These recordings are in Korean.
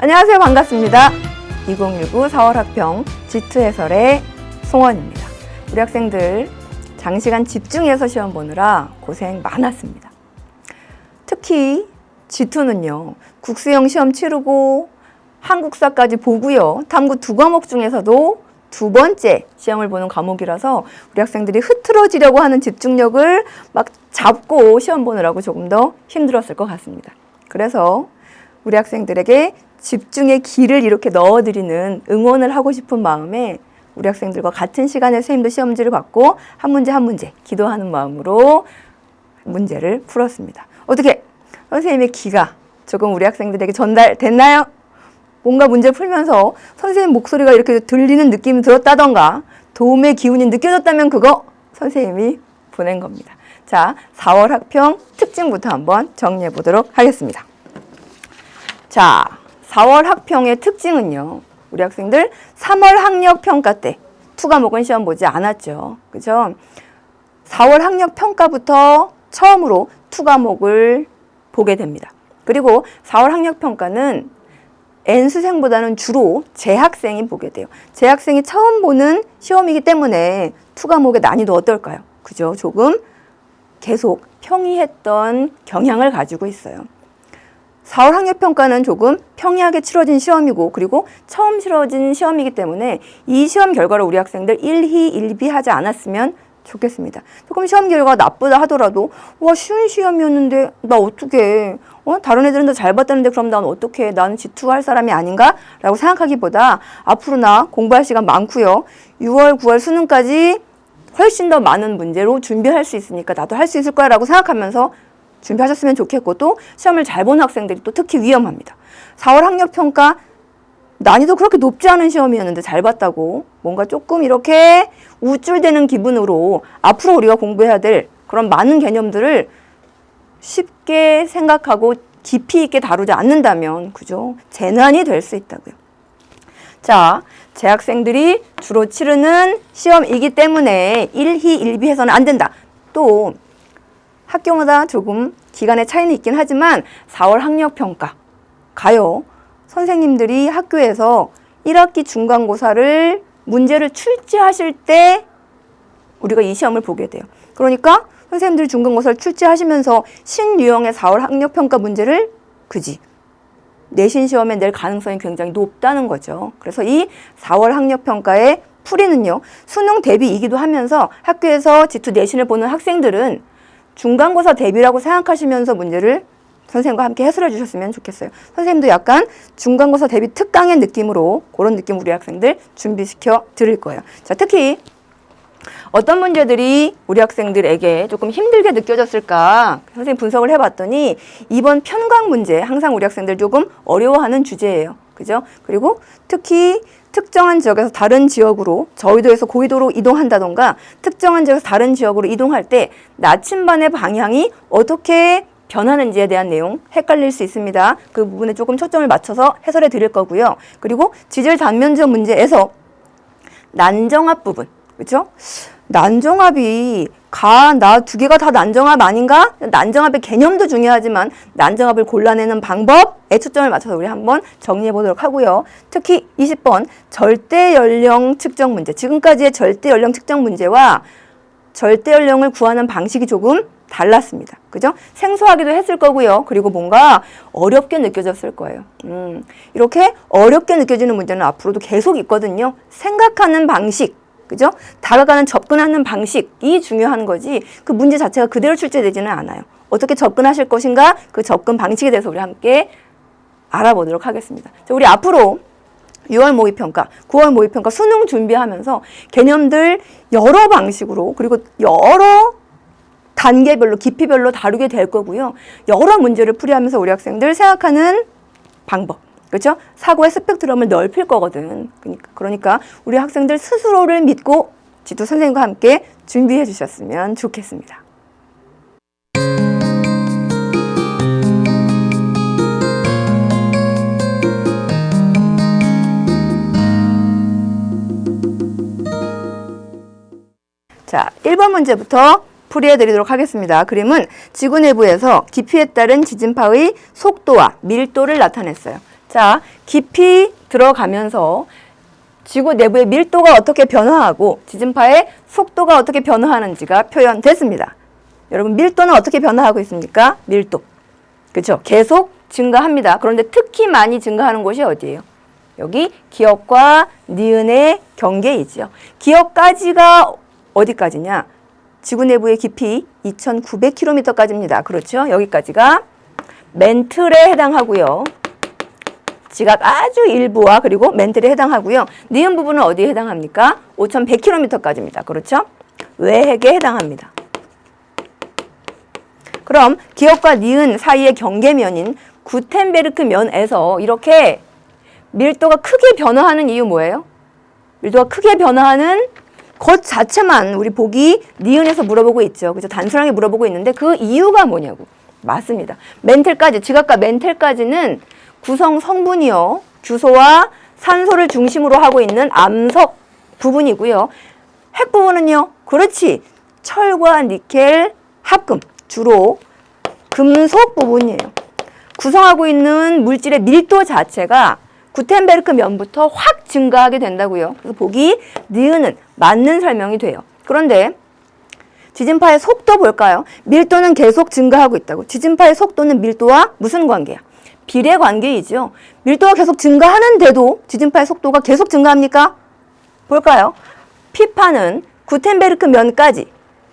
안녕하세요. 반갑습니다. 2019 4월 학평 G2 해설의 송원입니다. 우리 학생들 장시간 집중해서 시험 보느라 고생 많았습니다. 특히 G2는요. 국수형 시험 치르고 한국사까지 보고요. 탐구 2과목 중에서도 두 번째 시험을 보는 과목이라서 우리 학생들이 흐트러지려고 하는 집중력을 막 잡고 시험 보느라고 조금 더 힘들었을 것 같습니다. 그래서 우리 학생들에게 집중의 길을 이렇게 넣어드리는 응원을 하고 싶은 마음에 우리 학생들과 같은 시간에 선생님도 시험지를 받고 한 문제 한 문제 기도하는 마음으로 문제를 풀었습니다. 어떻게 선생님의 기가 조금 우리 학생들에게 전달됐나요? 뭔가 문제 풀면서 선생님 목소리가 이렇게 들리는 느낌이 들었다던가 도움의 기운이 느껴졌다면 그거 선생님이 보낸 겁니다. 자, 4월 학평 특징부터 한번 정리해 보도록 하겠습니다. 자, 4월 학평의 특징은요. 우리 학생들 3월 학력평가 때 2과목은 시험 보지 않았죠. 그죠? 4월 학력평가부터 처음으로 2과목을 보게 됩니다. 그리고 4월 학력평가는 N수생보다는 주로 재학생이 보게 돼요. 재학생이 처음 보는 시험이기 때문에 2과목의 난이도 어떨까요? 그죠? 조금 계속 평이했던 경향을 가지고 있어요. 4월 학력평가는 조금 평이하게 치러진 시험이고 그리고 처음 치러진 시험이기 때문에 이 시험 결과를 우리 학생들 1희 1비 하지 않았으면 좋겠습니다. 조금 시험 결과가 나쁘다 하더라도 와 쉬운 시험이었는데 나 어떡해. 다른 애들은 더 잘 봤다는데 그럼 난 어떡해. 나는 G2 할 사람이 아닌가? 라고 생각하기보다 앞으로 나 공부할 시간 많고요. 6월, 9월 수능까지 훨씬 더 많은 문제로 준비할 수 있으니까 나도 할 수 있을 거야 라고 생각하면서 준비하셨으면 좋겠고 또 시험을 잘 보는 학생들이 또 특히 위험합니다. 4월 학력평가 난이도 그렇게 높지 않은 시험이었는데 잘 봤다고 뭔가 조금 이렇게 우쭐대는 기분으로 앞으로 우리가 공부해야 될 그런 많은 개념들을 쉽게 생각하고 깊이 있게 다루지 않는다면 그죠? 재난이 될 수 있다고요. 자, 재학생들이 주로 치르는 시험이기 때문에 1희 1비 해서는 안 된다. 또 학교마다 조금 기간의 차이는 있긴 하지만 4월 학력평가 가요. 선생님들이 학교에서 1학기 중간고사를 문제를 출제하실 때 우리가 이 시험을 보게 돼요. 그러니까 선생님들이 중간고사를 출제하시면서 신유형의 4월 학력평가 문제를 내신 시험에 낼 가능성이 굉장히 높다는 거죠. 그래서 이 4월 학력평가의 풀이는요. 수능 대비이기도 하면서 학교에서 G2 내신을 보는 학생들은 중간고사 대비라고 생각하시면서 문제를 선생님과 함께 해설해 주셨으면 좋겠어요. 선생님도 약간 중간고사 대비 특강의 느낌으로 그런 느낌 우리 학생들 준비시켜 드릴 거예요. 자, 특히 어떤 문제들이 우리 학생들에게 조금 힘들게 느껴졌을까 선생님 분석을 해봤더니 이번 편광 문제 항상 우리 학생들 조금 어려워하는 주제예요. 그죠? 그리고 특히 특정한 지역에서 다른 지역으로 저위도에서 고위도로 이동한다던가 특정한 지역에서 다른 지역으로 이동할 때 나침반의 방향이 어떻게 변하는지에 대한 내용 헷갈릴 수 있습니다. 그 부분에 조금 초점을 맞춰서 해설해 드릴 거고요. 그리고 지질 단면적 문제에서 난정합 부분, 그렇죠? 난정합이 나 두 개가 다 난정합 아닌가? 난정합의 개념도 중요하지만 난정합을 골라내는 방법에 초점을 맞춰서 우리 한번 정리해 보도록 하고요. 특히 20번 절대 연령 측정 문제. 지금까지의 절대 연령 측정 문제와 절대 연령을 구하는 방식이 조금 달랐습니다. 그죠? 생소하기도 했을 거고요. 그리고 뭔가 어렵게 느껴졌을 거예요. 이렇게 어렵게 느껴지는 문제는 앞으로도 계속 있거든요. 생각하는 방식, 그죠? 다가가는 접근하는 방식이 중요한 거지 그 문제 자체가 그대로 출제되지는 않아요. 어떻게 접근하실 것인가 그 접근 방식에 대해서 우리 함께 알아보도록 하겠습니다. 자, 우리 앞으로 6월 모의평가, 9월 모의평가 수능 준비하면서 개념들 여러 방식으로 그리고 여러 단계별로 깊이별로 다루게 될 거고요. 여러 문제를 풀이하면서 우리 학생들 생각하는 방법, 그렇죠? 사고의 스펙트럼을 넓힐 거거든. 그러니까 우리 학생들 스스로를 믿고 G2 선생님과 함께 준비해 주셨으면 좋겠습니다. 자, 1번 문제부터 풀이해 드리도록 하겠습니다. 그림은 지구 내부에서 깊이에 따른 지진파의 속도와 밀도를 나타냈어요. 자, 깊이 들어가면서 지구 내부의 밀도가 어떻게 변화하고 지진파의 속도가 어떻게 변화하는지가 표현됐습니다. 여러분, 밀도는 어떻게 변화하고 있습니까? 밀도. 그렇죠? 계속 증가합니다. 그런데 특히 많이 증가하는 곳이 어디예요? 여기 기역과 니은의 경계이죠. 기역까지가 어디까지냐? 지구 내부의 깊이 2,900km까지입니다. 그렇죠? 여기까지가 멘틀에 해당하고요. 지각 아주 일부와 그리고 멘틀에 해당하고요. 니은 부분은 어디에 해당합니까? 5,100km까지입니다. 그렇죠? 외핵에 해당합니다. 그럼 기역과 니은 사이의 경계면인 구텐베르크 면에서 이렇게 밀도가 크게 변화하는 이유 뭐예요? 밀도가 크게 변화하는 것 자체만 우리 보기 니은에서 물어보고 있죠. 그죠? 단순하게 물어보고 있는데 그 이유가 뭐냐고. 맞습니다. 멘틀까지, 지각과 멘틀까지는 구성 성분이요. 규소와 산소를 중심으로 하고 있는 암석 부분이고요. 핵 부분은요. 그렇지. 철과 니켈 합금. 주로 금속 부분이에요. 구성하고 있는 물질의 밀도 자체가 구텐베르크 면부터 확 증가하게 된다고요. 그래서 보기 니은은 맞는 설명이 돼요. 그런데 지진파의 속도 볼까요? 밀도는 계속 증가하고 있다고. 지진파의 속도는 밀도와 무슨 관계야? 비례 관계이죠. 밀도가 계속 증가하는데도 지진파의 속도가 계속 증가합니까? 볼까요? P파는 구텐베르크 면까지,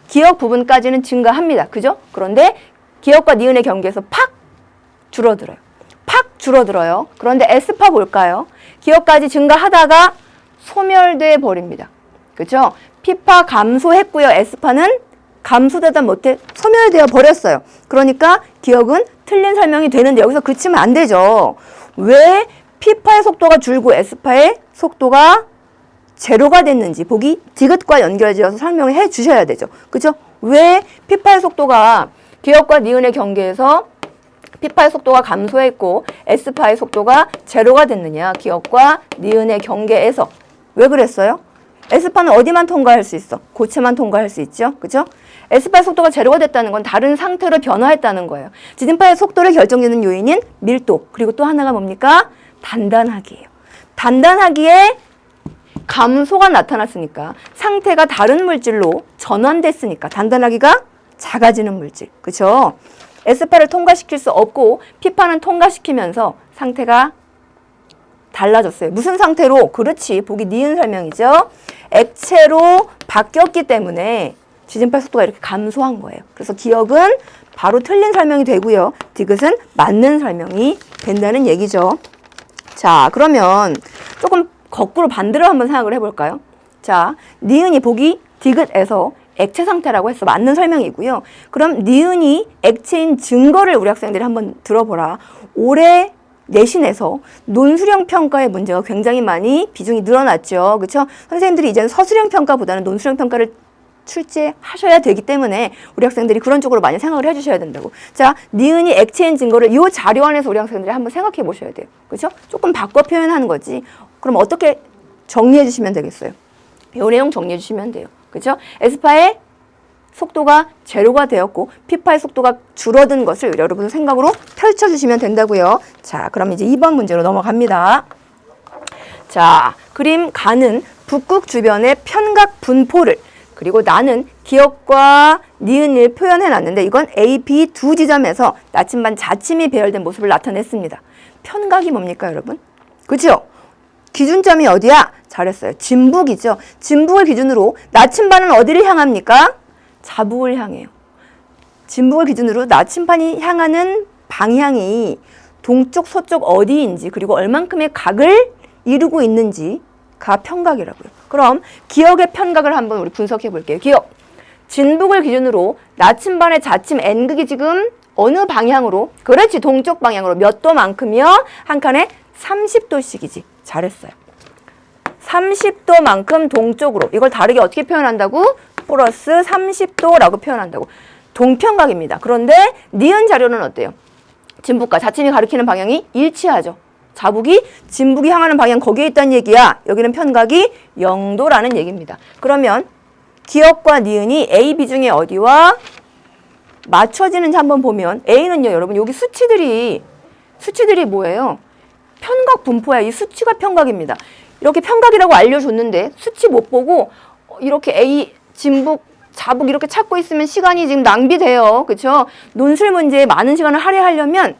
기역 부분까지는 증가합니다. 그죠? 그런데 기역과 니은의 경계에서 팍 줄어들어요. 팍 줄어들어요. 그런데 S파 볼까요? 기역까지 증가하다가 소멸돼 버립니다. 그죠? P파 감소했고요. S파는 감소되다 못해 소멸되어 버렸어요. 그러니까 기역은 틀린 설명이 되는데 여기서 그치면 안 되죠. 왜 P파의 속도가 줄고 S파의 속도가 제로가 됐는지 보기 디귿과 연결지어서 설명을 해 주셔야 되죠. 그죠? 왜 P파의 속도가 기역과 니은의 경계에서 P파의 속도가 감소했고 S파의 속도가 제로가 됐느냐? 기역과 니은의 경계에서. 왜 그랬어요? S파는 어디만 통과할 수 있어? 고체만 통과할 수 있죠. 그죠? S파의 속도가 제로가 됐다는 건 다른 상태로 변화했다는 거예요. 지진파의 속도를 결정짓는 요인인 밀도. 그리고 또 하나가 뭡니까? 단단하기예요. 단단하기에 감소가 나타났으니까 상태가 다른 물질로 전환됐으니까 단단하기가 작아지는 물질. 그렇죠? S파를 통과시킬 수 없고 P파는 통과시키면서 상태가 달라졌어요. 무슨 상태로? 그렇지. 보기 니은 설명이죠. 액체로 바뀌었기 때문에 지진파 속도가 이렇게 감소한 거예요. 그래서 기역은 바로 틀린 설명이 되고요. 디귿은 맞는 설명이 된다는 얘기죠. 자, 그러면 조금 거꾸로 반대로 한번 생각을 해볼까요? 자, 니은이 보기 디귿에서 액체 상태라고 해서 맞는 설명이고요. 그럼 니은이 액체인 증거를 우리 학생들이 한번 들어보라. 올해 내신에서 논술형 평가의 문제가 굉장히 많이 비중이 늘어났죠. 그렇죠? 선생님들이 이제는 서술형 평가보다는 논술형 평가를 출제하셔야 되기 때문에 우리 학생들이 그런 쪽으로 많이 생각을 해주셔야 된다고. 자, 니은이 액체인 증거를 이 자료 안에서 우리 학생들이 한번 생각해 보셔야 돼요. 그렇죠? 조금 바꿔 표현하는 거지. 그럼 어떻게 정리해 주시면 되겠어요? 이 내용 정리해 주시면 돼요. 그렇죠? S파의 속도가 제로가 되었고 P파의 속도가 줄어든 것을 여러분 생각으로 펼쳐주시면 된다고요. 자, 그럼 이제 2번 문제로 넘어갑니다. 자, 그림 가는 북극 주변의 편각 분포를 그리고 나는 기역과 니은을 표현해놨는데 이건 A, B 두 지점에서 나침반 자침이 배열된 모습을 나타냈습니다. 편각이 뭡니까 여러분? 그죠? 기준점이 어디야? 잘했어요. 진북이죠. 진북을 기준으로 나침반은 어디를 향합니까? 자북을 향해요. 진북을 기준으로 나침반이 향하는 방향이 동쪽, 서쪽 어디인지 그리고 얼만큼의 각을 이루고 있는지가 편각이라고요. 그럼 기역의 편각을 한번 우리 분석해 볼게요. 기역. 진북을 기준으로 나침반의 자침 N극이 지금 어느 방향으로? 그렇지. 동쪽 방향으로 몇 도만큼이요? 한 칸에 30도씩이지. 잘했어요. 30도만큼 동쪽으로. 이걸 다르게 어떻게 표현한다고? 플러스 30도라고 표현한다고. 동편각입니다. 그런데 니은 자료는 어때요? 진북과 자침이 가리키는 방향이 일치하죠. 자북이 진북이 향하는 방향 거기에 있다는 얘기야. 여기는 편각이 0도라는 얘기입니다. 그러면 기역과 니은이 A, B 중에 어디와 맞춰지는지 한번 보면 A는요. 여러분 여기 수치들이 뭐예요? 편각 분포야. 이 수치가 편각입니다. 이렇게 편각이라고 알려줬는데 수치 못 보고 이렇게 A, 진북, 자북 이렇게 찾고 있으면 시간이 지금 낭비돼요. 그렇죠? 논술 문제에 많은 시간을 할애하려면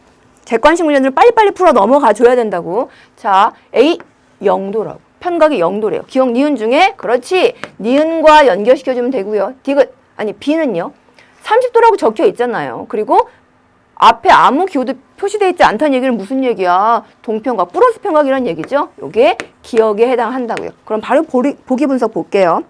객관식 문제들을 빨리빨리 풀어 넘어가 줘야 된다고. 자, A 0도라고. 편각이 0도래요. 기억 니은 중에 그렇지. 니은과 연결시켜주면 되고요. 디귿 아니 B는요. 30도라고 적혀 있잖아요. 그리고 앞에 아무 기호도 표시되어 있지 않다는 얘기는 무슨 얘기야? 동편각, 플러스 편각이라는 얘기죠. 이게 기억에 해당한다고요. 그럼 바로 보기 분석 볼게요.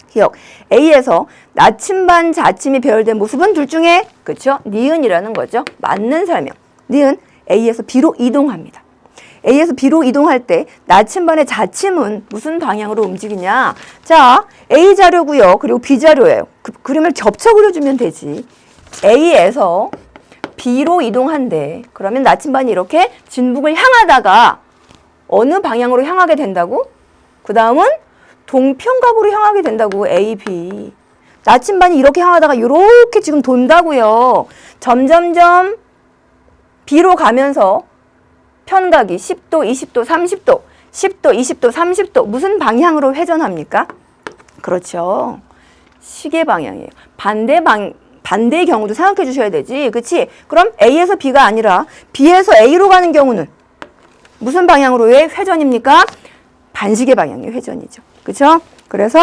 기억. A에서 나침반, 자침이 배열된 모습은 둘 중에 그렇죠? 니은이라는 거죠. 맞는 설명. 니은 A에서 B로 이동합니다. A에서 B로 이동할 때 나침반의 자침은 무슨 방향으로 움직이냐? 자, A 자료고요. 그리고 B 자료예요. 그림을 겹쳐 그려주면 되지. A에서 B로 이동한대. 그러면 나침반이 이렇게 진북을 향하다가 어느 방향으로 향하게 된다고? 그 다음은 동편각으로 향하게 된다고. A, B. 나침반이 이렇게 향하다가 이렇게 지금 돈다고요. 점점점 B로 가면서 편각이 10도, 20도, 30도, 10도, 20도, 30도 무슨 방향으로 회전합니까? 그렇죠. 시계 방향이에요. 반대의 경우도 생각해 주셔야 되지. 그치? 그럼 A에서 B가 아니라 B에서 A로 가는 경우는 무슨 방향으로의 회전입니까? 반시계 방향의 회전이죠. 그쵸? 그래서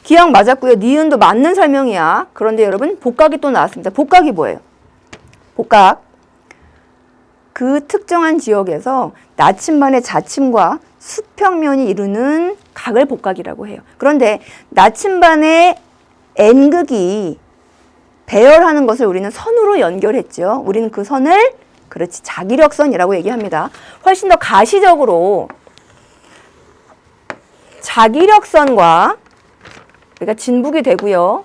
기억 맞았고요. 니은도 맞는 설명이야. 그런데 여러분 복각이 또 나왔습니다. 복각이 뭐예요? 복각. 그 특정한 지역에서 나침반의 자침과 수평면이 이루는 각을 복각이라고 해요. 그런데 나침반의 N극이 배열하는 것을 우리는 선으로 연결했죠. 우리는 그 선을 그렇지 자기력선이라고 얘기합니다. 훨씬 더 가시적으로 자기력선과 그러니까 진북이 되고요.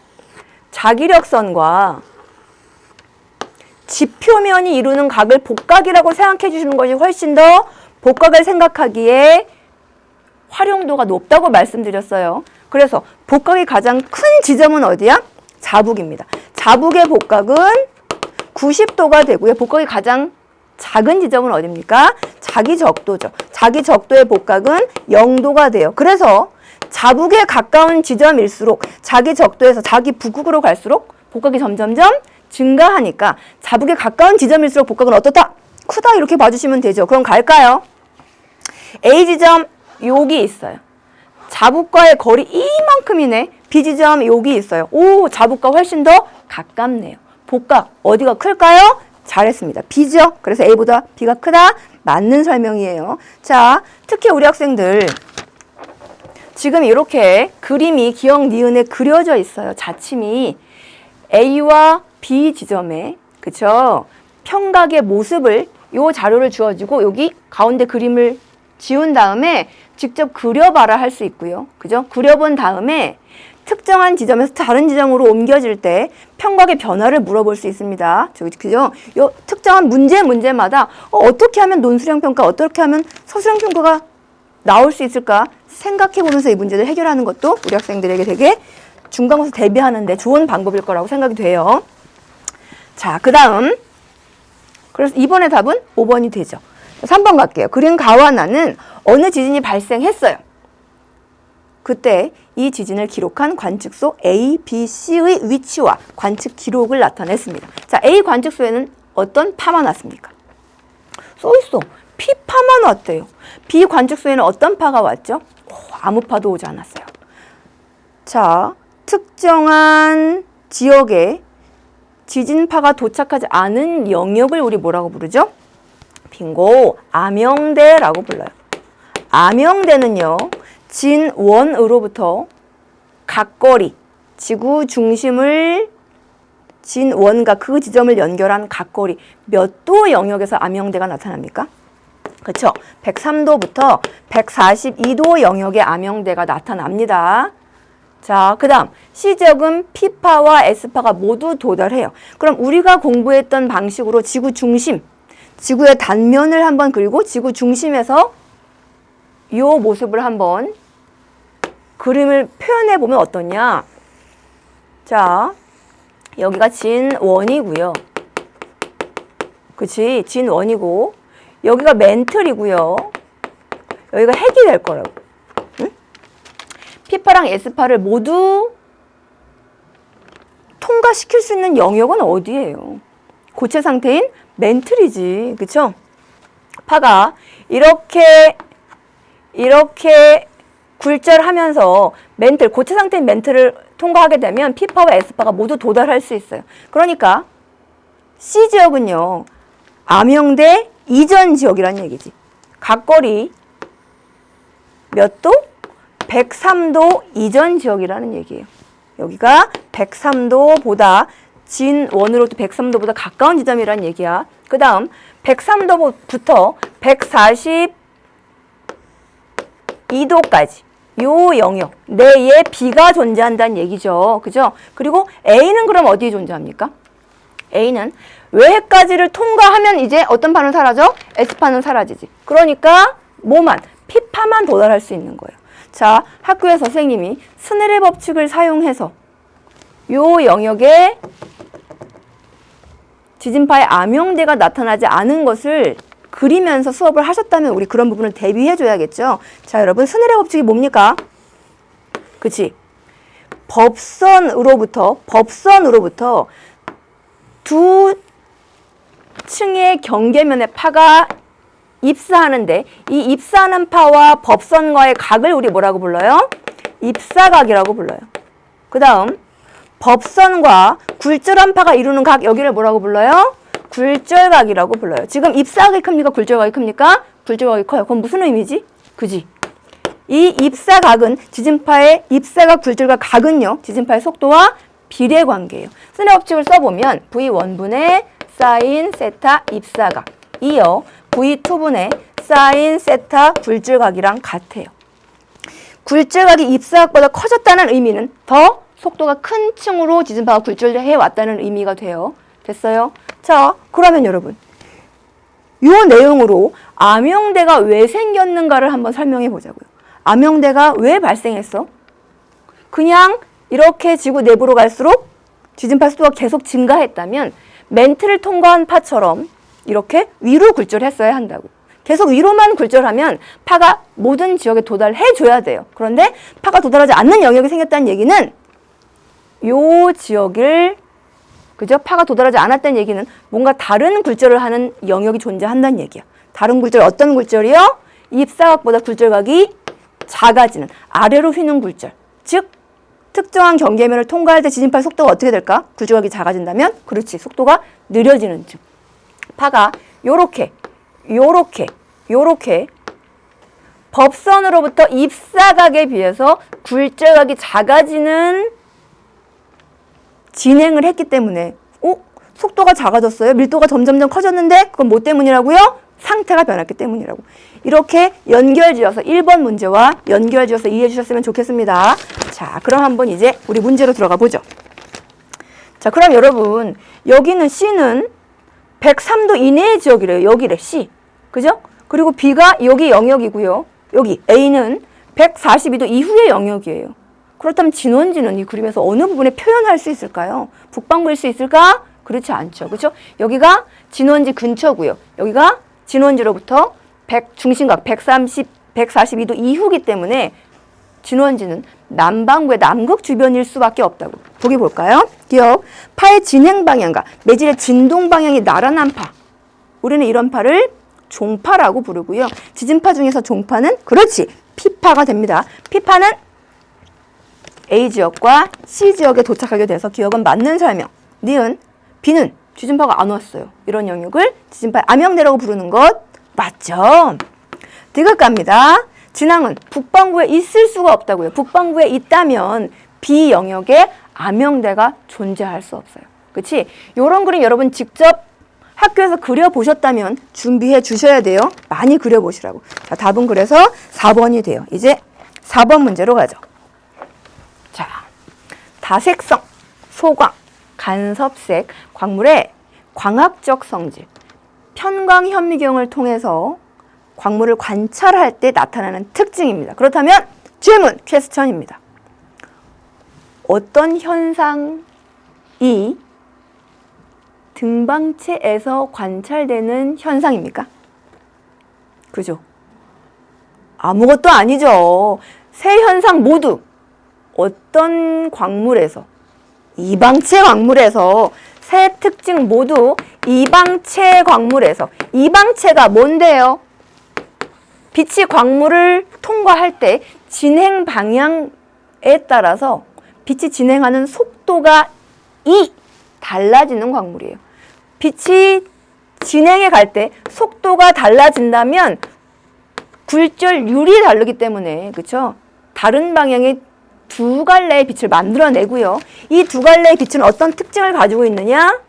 자기력선과 지표면이 이루는 각을 복각이라고 생각해 주시는 것이 훨씬 더 복각을 생각하기에 활용도가 높다고 말씀드렸어요. 그래서 복각의 가장 큰 지점은 어디야? 자북입니다. 자북의 복각은 90도가 되고요. 복각의 가장 작은 지점은 어디입니까? 자기적도죠. 자기적도의 복각은 0도가 돼요. 그래서 자북에 가까운 지점일수록 자기적도에서 자기북극으로 갈수록 복각이 점점점 증가하니까 자북에 가까운 지점일수록 복각은 어떻다? 크다 이렇게 봐주시면 되죠. 그럼 갈까요? A 지점 여기 있어요. 자북과의 거리 이만큼이네. B 지점 여기 있어요. 오, 자북과 훨씬 더 가깝네요. 복각 어디가 클까요? 잘했습니다. B죠. 그래서 A보다 B가 크다. 맞는 설명이에요. 자, 특히 우리 학생들 지금 이렇게 그림이 기억 니은에 그려져 있어요. 자침이 A와 B 지점에 그쵸? 편각의 모습을 요 자료를 주어지고 여기 가운데 그림을 지운 다음에 직접 그려봐라 할 수 있고요. 그죠? 그려본 다음에 특정한 지점에서 다른 지점으로 옮겨질 때 편각의 변화를 물어볼 수 있습니다. 그죠? 요 특정한 문제마다 어떻게 하면 논술형 평가, 어떻게 하면 서술형 평가가 나올 수 있을까 생각해 보면서 이 문제를 해결하는 것도 우리 학생들에게 되게 중간고사 대비하는데 좋은 방법일 거라고 생각이 돼요. 자, 그 다음 그래서 이번에 답은 5번이 되죠. 3번 갈게요. 그린 가와 나는 어느 지진이 발생했어요. 그때 이 지진을 기록한 관측소 A, B, C의 위치와 관측 기록을 나타냈습니다. 자, A 관측소에는 어떤 파만 왔습니까? 써있어. P파만 왔대요. B 관측소에는 어떤 파가 왔죠? 아무 파도 오지 않았어요. 자, 특정한 지역에 지진파가 도착하지 않은 영역을 우리 뭐라고 부르죠? 빙고, 암영대라고 불러요. 암영대는요, 진원으로부터 각거리, 지구 중심을 진원과 그 지점을 연결한 각거리 몇 도 영역에서 암영대가 나타납니까? 그렇죠. 103도부터 142도 영역의 암영대가 나타납니다. 자, 그 다음 C지역은 P파와 S파가 모두 도달해요. 그럼 우리가 공부했던 방식으로 지구 중심, 지구의 단면을 한번 그리고 지구 중심에서 이 모습을 한번 그림을 표현해 보면 어떠냐. 자, 여기가 진원이고요. 그치? 진원이고 여기가 멘틀이고요. 여기가 핵이 될 거라고. 응? P파랑 S파를 모두 통과시킬 수 있는 영역은 어디예요? 고체 상태인 멘틀이지. 그쵸? 파가 이렇게 굴절하면서 멘틀, 고체 상태인 멘틀을 통과하게 되면 P파와 S파가 모두 도달할 수 있어요. 그러니까 C지역은요, 암형대 이전 지역이라는 얘기지. 각거리 몇 도? 103도 이전 지역이라는 얘기예요. 여기가 103도보다 진원으로부터 103도보다 가까운 지점이라는 얘기야. 그 다음 103도부터 142도까지 요 영역 내에 B가 존재한다는 얘기죠. 그죠? 그리고 A는 그럼 어디에 존재합니까? A는 외핵까지를 통과하면 이제 어떤 파는 사라져? S파는 사라지지. 그러니까 뭐만? P파만 도달할 수 있는 거예요. 자, 학교에서 선생님이 스넬의 법칙을 사용해서 요 영역에 지진파의 암형대가 나타나지 않은 것을 그리면서 수업을 하셨다면 우리 그런 부분을 대비해 줘야겠죠. 자, 여러분 스넬의 법칙이 뭡니까? 그치? 법선으로부터 두 층의 경계면에 파가 입사하는데 이 입사하는 파와 법선과의 각을 우리 뭐라고 불러요? 입사각이라고 불러요. 그 다음 법선과 굴절한 파가 이루는 각 여기를 뭐라고 불러요? 굴절각이라고 불러요. 지금 입사각이 큽니까? 굴절각이 큽니까? 굴절각이 커요. 그럼 무슨 의미지? 그지? 이 입사각은 지진파의 입사각, 굴절각 각은요. 지진파의 속도와 비례 관계예요. 스넬 법칙을 써보면 V1분의 사인 세타 입사각 이어 V2분의 사인 세타 굴절각이랑 같아요. 굴절각이 입사각보다 커졌다는 의미는 더 속도가 큰 층으로 지진파가 굴절해 왔다는 의미가 돼요. 됐어요? 자, 그러면 여러분 이 내용으로 암형대가 왜 생겼는가를 한번 설명해 보자고요. 암형대가 왜 발생했어? 그냥 이렇게 지구 내부로 갈수록 지진파 속도가 계속 증가했다면 멘트를 통과한 파처럼 이렇게 위로 굴절했어야 한다고. 계속 위로만 굴절하면 파가 모든 지역에 도달해줘야 돼요. 그런데 파가 도달하지 않는 영역이 생겼다는 얘기는 요 지역을 그죠? 파가 도달하지 않았다는 얘기는 뭔가 다른 굴절을 하는 영역이 존재한다는 얘기야. 다른 굴절 어떤 굴절이요? 입사각보다 굴절각이 작아지는 아래로 휘는 굴절. 즉 특정한 경계면을 통과할 때 지진파의 속도가 어떻게 될까? 굴절각이 작아진다면 그렇지. 속도가 느려지는 즉. 파가 요렇게 법선으로부터 입사각에 비해서 굴절각이 작아지는 진행을 했기 때문에 속도가 작아졌어요. 밀도가 점점점 커졌는데 그건 뭐 때문이라고요? 상태가 변했기 때문이라고. 이렇게 연결지어서 1번 문제와 연결지어서 이해해 주셨으면 좋겠습니다. 자, 그럼 한번 이제 우리 문제로 들어가 보죠. 자, 그럼 여러분 여기는 C는 103도 이내의 지역이래요. 여기래 C. 그죠? 그리고 B가 여기 영역이고요. 여기 A는 142도 이후의 영역이에요. 그렇다면 진원지는 이 그림에서 어느 부분에 표현할 수 있을까요? 북방부일 수 있을까? 그렇지 않죠. 그렇죠? 여기가 진원지 근처고요. 여기가 진원지로부터 중심각 142도 이후기 때문에 진원지는 남반구의 남극 주변일 수밖에 없다고. 보기 볼까요? 기억. 파의 진행 방향과 매질의 진동 방향이 나란한 파. 우리는 이런 파를 종파라고 부르고요. 지진파 중에서 종파는 그렇지. P파가 됩니다. P파는 A지역과 C지역에 도착하게 돼서 기억은 맞는 설명. 니은, B는 지진파가 안 왔어요. 이런 영역을 지진파의 암형대라고 부르는 것 맞죠? 디귿 갑니다. 진앙은 북반구에 있을 수가 없다고요. 북반구에 있다면 B 영역에 암형대가 존재할 수 없어요. 그치? 요런 그림 여러분 직접 학교에서 그려보셨다면 준비해 주셔야 돼요. 많이 그려보시라고. 자, 답은 그래서 4번이 돼요. 이제 4번 문제로 가죠. 자, 다색성, 소광, 간섭색, 광물의 광학적 성질, 편광 현미경을 통해서 광물을 관찰할 때 나타나는 특징입니다. 그렇다면 질문, 퀘스천입니다. 어떤 현상이 등방체에서 관찰되는 현상입니까? 그죠? 아무것도 아니죠. 세 현상 모두 어떤 광물에서, 이방체 광물에서, 세 특징 모두 이방체 광물에서, 이방체가 뭔데요? 빛이 광물을 통과할 때 진행 방향에 따라서 빛이 진행하는 속도가 달라지는 광물이에요. 빛이 진행해 갈 때 속도가 달라진다면 굴절율이 다르기 때문에, 그렇죠? 다른 방향의 두 갈래의 빛을 만들어내고요. 이 두 갈래의 빛은 어떤 특징을 가지고 있느냐?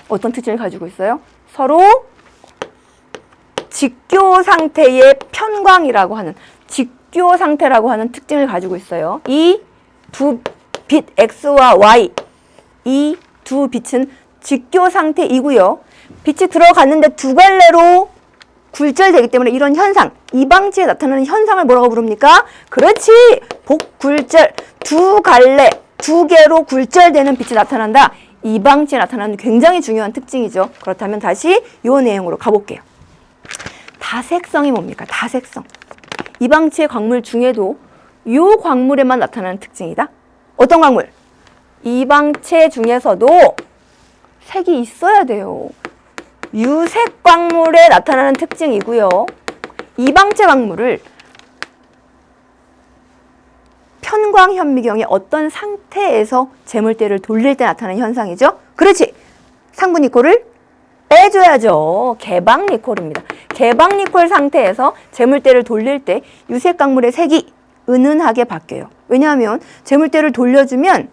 어떤 특징을 가지고 있어요? 서로 직교 상태의 편광이라고 하는, 직교 상태라고 하는 특징을 가지고 있어요. 이 두 빛 X와 Y, 이 두 빛은 직교 상태이고요. 빛이 들어갔는데 두 갈래로 굴절되기 때문에 이런 현상, 이방체에 나타나는 현상을 뭐라고 부릅니까? 그렇지! 복굴절. 두 갈래, 두 개로 굴절되는 빛이 나타난다. 이방체에 나타나는 굉장히 중요한 특징이죠. 그렇다면 다시 이 내용으로 가볼게요. 다색성이 뭡니까? 다색성. 이방체 광물 중에도 이 광물에만 나타나는 특징이다. 어떤 광물? 이방체 중에서도 색이 있어야 돼요. 유색 광물에 나타나는 특징이고요. 이방체 광물을 편광 현미경의 어떤 상태에서 재물대를 돌릴 때 나타나는 현상이죠. 그렇지. 상부 니콜을 빼줘야죠. 개방 니콜입니다. 개방 니콜 상태에서 재물대를 돌릴 때 유색 광물의 색이 은은하게 바뀌어요. 왜냐하면 재물대를 돌려주면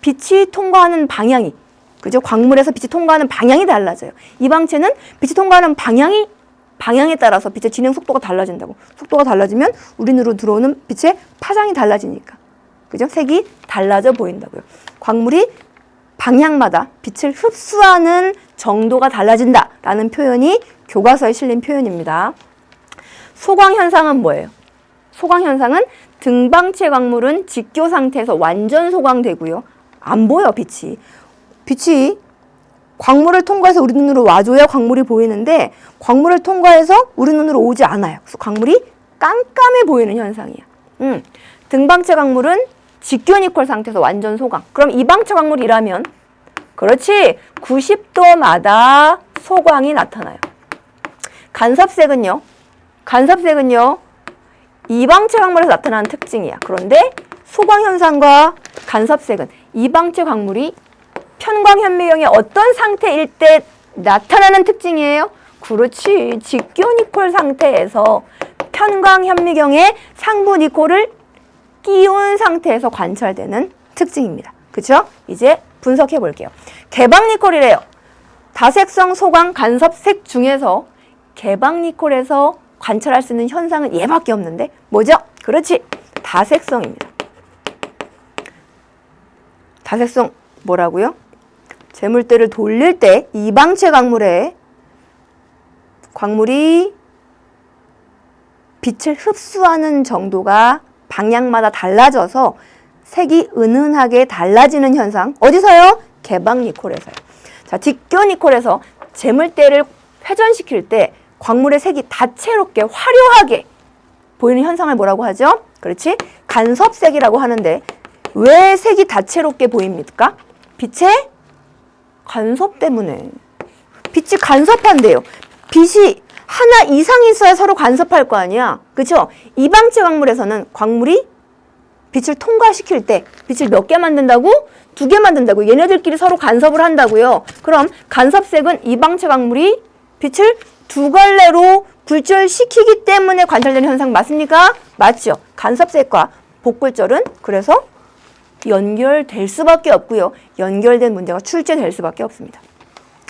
빛이 통과하는 방향이, 그죠? 광물에서 빛이 통과하는 방향이 달라져요. 이방체는 빛이 통과하는 방향에 따라서 빛의 진행 속도가 달라진다고. 속도가 달라지면 우리 눈으로 들어오는 빛의 파장이 달라지니까. 그죠? 색이 달라져 보인다고요. 광물이 방향마다 빛을 흡수하는 정도가 달라진다라는 표현이 교과서에 실린 표현입니다. 소광 현상은 뭐예요? 소광 현상은 등방체 광물은 직교 상태에서 완전 소광되고요. 안 보여, 빛이. 빛이 광물을 통과해서 우리 눈으로 와줘야 광물이 보이는데 광물을 통과해서 우리 눈으로 오지 않아요. 그래서 광물이 깜깜해 보이는 현상이야. 등방체 광물은 직교 니콜 상태에서 완전 소광. 그럼 이방체 광물이라면, 그렇지, 90도마다 소광이 나타나요. 간섭색은요? 간섭색은요? 이방체 광물에서 나타나는 특징이야. 그런데 소광 현상과 간섭색은 이방체 광물이 편광 현미경의 어떤 상태일 때 나타나는 특징이에요? 그렇지. 직교 니콜 상태에서 편광 현미경의 상부 니콜을 끼운 상태에서 관찰되는 특징입니다. 그렇죠? 이제 분석해 볼게요. 개방 니콜이래요. 다색성 소광 간섭색 중에서 개방 니콜에서 관찰할 수 있는 현상은 얘밖에 없는데 뭐죠? 그렇지. 다색성입니다. 다색성 뭐라고요? 재물대를 돌릴 때 이방체 광물이 빛을 흡수하는 정도가 방향마다 달라져서 색이 은은하게 달라지는 현상. 어디서요? 개방 니콜에서요. 자, 직교 니콜에서 재물대를 회전시킬 때 광물의 색이 다채롭게 화려하게 보이는 현상을 뭐라고 하죠? 그렇지? 간섭색이라고 하는데 왜 색이 다채롭게 보입니까? 빛의 간섭 때문에. 빛이 간섭한대요. 빛이 하나 이상이 있어야 서로 간섭할 거 아니야. 그렇죠? 이방체 광물에서는 광물이 빛을 통과시킬 때 빛을 몇 개 만든다고? 2개 만든다고. 얘네들끼리 서로 간섭을 한다고요. 그럼 간섭색은 이방체 광물이 빛을 두 갈래로 굴절시키기 때문에 관찰되는 현상 맞습니까? 맞죠? 간섭색과 복굴절은 그래서 연결될 수밖에 없고요. 연결된 문제가 출제될 수밖에 없습니다.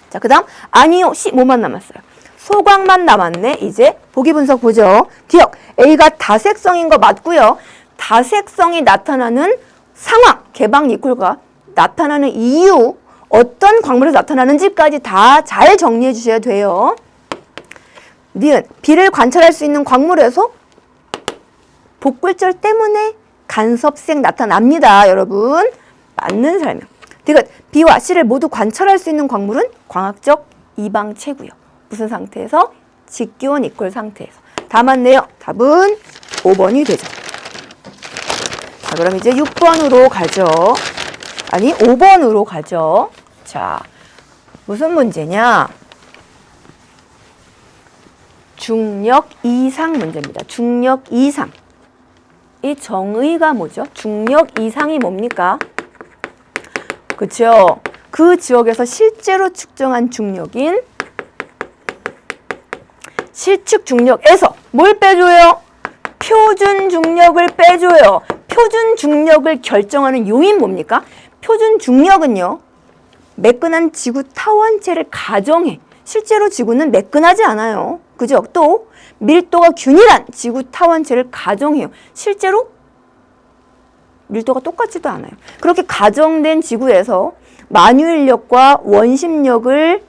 자, 그 다음 아니요, C 뭐만 남았어요? 소광만 남았네. 이제 보기 분석 보죠. 기억, A가 다색성인 거 맞고요. 다색성이 나타나는 상황, 개방 니콜과 나타나는 이유, 어떤 광물에서 나타나는지까지 다 잘 정리해 주셔야 돼요. 니은, B를 관찰할 수 있는 광물에서 복굴절 때문에 간섭색 나타납니다. 여러분, 맞는 설명. 디귿, B와 C를 모두 관찰할 수 있는 광물은 광학적 이방체고요. 무슨 상태에서? 직기온 이퀄 상태에서. 다 맞네요. 답은 5번이 되죠. 자, 그럼 이제 6번으로 가죠. 아니, 5번으로 가죠. 자, 무슨 문제냐? 중력 이상 문제입니다. 중력 이상. 이 정의가 뭐죠? 중력 이상이 뭡니까? 그쵸? 그 지역에서 실제로 측정한 중력인 실측 중력에서 뭘 빼줘요? 표준 중력을 빼줘요. 표준 중력을 결정하는 요인 뭡니까? 표준 중력은요, 매끈한 지구 타원체를 가정해. 실제로 지구는 매끈하지 않아요. 그죠? 또 밀도가 균일한 지구 타원체를 가정해요. 실제로 밀도가 똑같지도 않아요. 그렇게 가정된 지구에서 만유인력과 원심력을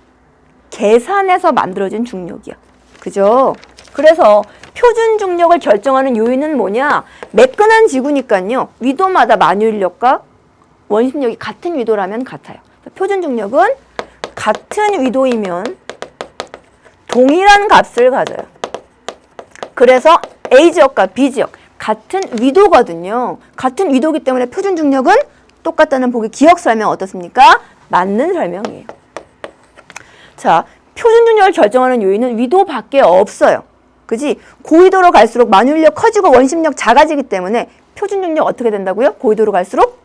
계산해서 만들어진 중력이야. 그죠? 그래서 표준 중력을 결정하는 요인은 뭐냐? 매끈한 지구니까요. 위도마다 만유인력과 원심력이 같은 위도라면 같아요. 표준 중력은 같은 위도이면 동일한 값을 가져요. 그래서 A지역과 B지역 같은 위도거든요. 같은 위도이기 때문에 표준 중력은 똑같다는 보기 기억 설명 어떻습니까? 맞는 설명이에요. 자, 표준 중력을 결정하는 요인은 위도밖에 없어요. 그지? 고위도로 갈수록 만유인력 커지고 원심력 작아지기 때문에 표준 중력 어떻게 된다고요? 고위도로 갈수록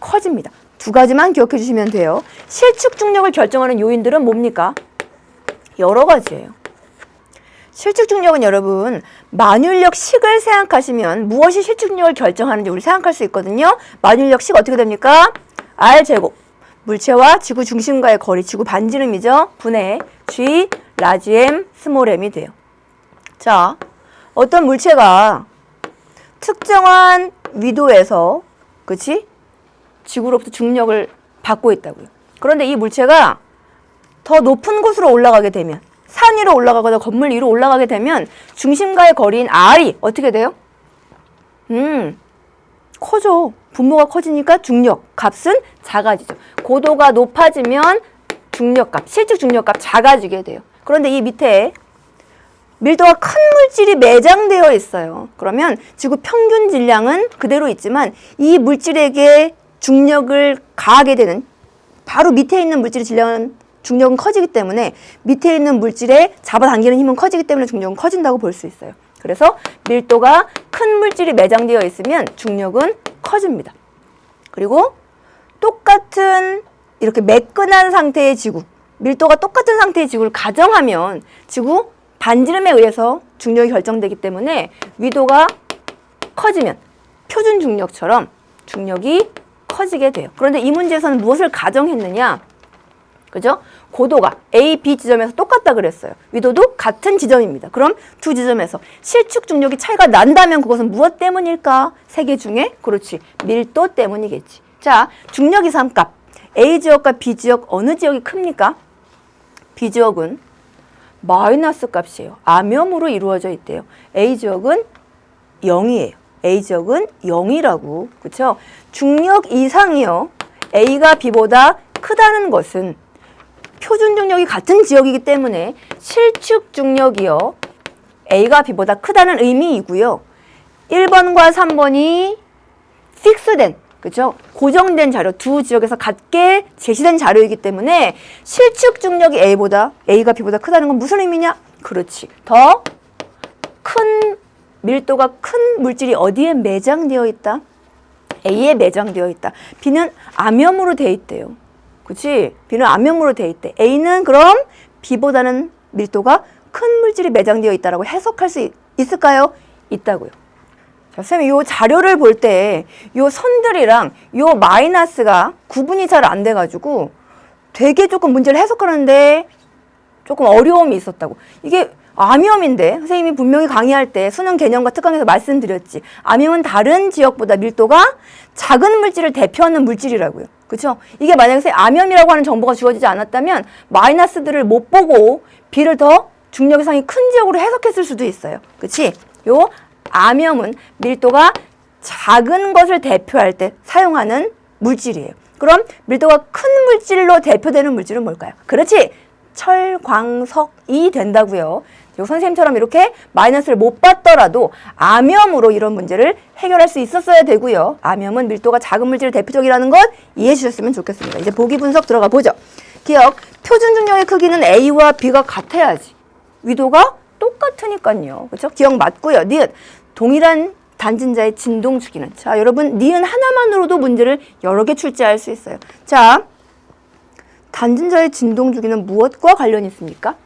커집니다. 두 가지만 기억해 주시면 돼요. 실측 중력을 결정하는 요인들은 뭡니까? 여러 가지예요. 실측 중력은 여러분 만유인력 식을 생각하시면 무엇이 실측 중력을 결정하는지 우리 생각할 수 있거든요. 만유인력 식 어떻게 됩니까? R제곱 물체와 지구 중심과의 거리, 지구 반지름이죠. 분의 G 라지 M 스몰 m이 돼요. 자, 어떤 물체가 특정한 위도에서 그치? 지구로부터 중력을 받고 있다고요. 그런데 이 물체가 더 높은 곳으로 올라가게 되면 산 위로 올라가거나 건물 위로 올라가게 되면 중심과의 거리인 R이 어떻게 돼요? 커져. 분모가 커지니까 중력 값은 작아지죠. 고도가 높아지면 중력값, 실측 중력값 작아지게 돼요. 그런데 이 밑에 밀도가 큰 물질이 매장되어 있어요. 그러면 지구 평균 질량은 그대로 있지만 이 물질에게 중력을 가하게 되는 바로 밑에 있는 물질의 중력은 커지기 때문에 밑에 있는 물질에 잡아당기는 힘은 커지기 때문에 중력은 커진다고 볼 수 있어요. 그래서 밀도가 큰 물질이 매장되어 있으면 중력은 커집니다. 그리고 똑같은 이렇게 매끈한 상태의 지구, 밀도가 똑같은 상태의 지구를 가정하면 지구 반지름에 의해서 중력이 결정되기 때문에 위도가 커지면 표준 중력처럼 중력이 커지게 돼요. 그런데 이 문제에서는 무엇을 가정했느냐? 그죠? 고도가 A, B 지점에서 똑같다 그랬어요. 위도도 같은 지점입니다. 그럼 두 지점에서 실측 중력이 차이가 난다면 그것은 무엇 때문일까? 세 개 중에 그렇지. 밀도 때문이겠지. 자, 중력 이상값 A 지역과 B 지역 어느 지역이 큽니까? B 지역은 마이너스 값이에요. 암염으로 이루어져 있대요. A 지역은 0이에요. A 지역은 0이라고. 그렇죠? 중력 이상이요. A가 B보다 크다는 것은 표준 중력이 같은 지역이기 때문에 실측 중력이요. A가 B보다 크다는 의미이고요. 1번과 3번이 픽스된, 그죠? 고정된 자료, 두 지역에서 같게 제시된 자료이기 때문에 실측 중력이 A가 B보다 크다는 건 무슨 의미냐? 그렇지. 더 큰 밀도가 큰 물질이 어디에 매장되어 있다? A에 매장되어 있다. B는 암염으로 돼 있대요. 그치? B는 암염으로 돼 있대. A는 그럼 B보다는 밀도가 큰 물질이 매장되어 있다라고 해석할 수 있을까요? 있다고요. 자, 선생님, 이 자료를 볼 때 이 선들이랑 이 마이너스가 구분이 잘 안 돼가지고 되게 조금 문제를 해석하는데 조금 어려움이 있었다고. 이게 암염인데 선생님이 분명히 강의할 때 수능 개념과 특강에서 말씀드렸지. 암염은 다른 지역보다 밀도가 작은 물질을 대표하는 물질이라고요. 그렇죠? 이게 만약에 암염이라고 하는 정보가 주어지지 않았다면 마이너스들을 못 보고 B를 더 중력 이상이 큰 지역으로 해석했을 수도 있어요. 그렇지? 요 암염은 밀도가 작은 것을 대표할 때 사용하는 물질이에요. 그럼 밀도가 큰 물질로 대표되는 물질은 뭘까요? 그렇지! 철광석이 된다고요. 선생님처럼 이렇게 마이너스를 못 받더라도 암염으로 이런 문제를 해결할 수 있었어야 되고요. 암염은 밀도가 작은 물질의 대표적이라는 것 이해해 주셨으면 좋겠습니다. 이제 보기 분석 들어가 보죠. 기억, 표준 중력의 크기는 A와 B가 같아야지. 위도가 똑같으니까요. 그렇죠? 기억 맞고요. 니은, 동일한 단진자의 진동 주기는. 자, 여러분 니은 하나만으로도 문제를 여러 개 출제할 수 있어요. 자, 단진자의 진동 주기는 무엇과 관련이 있습니까?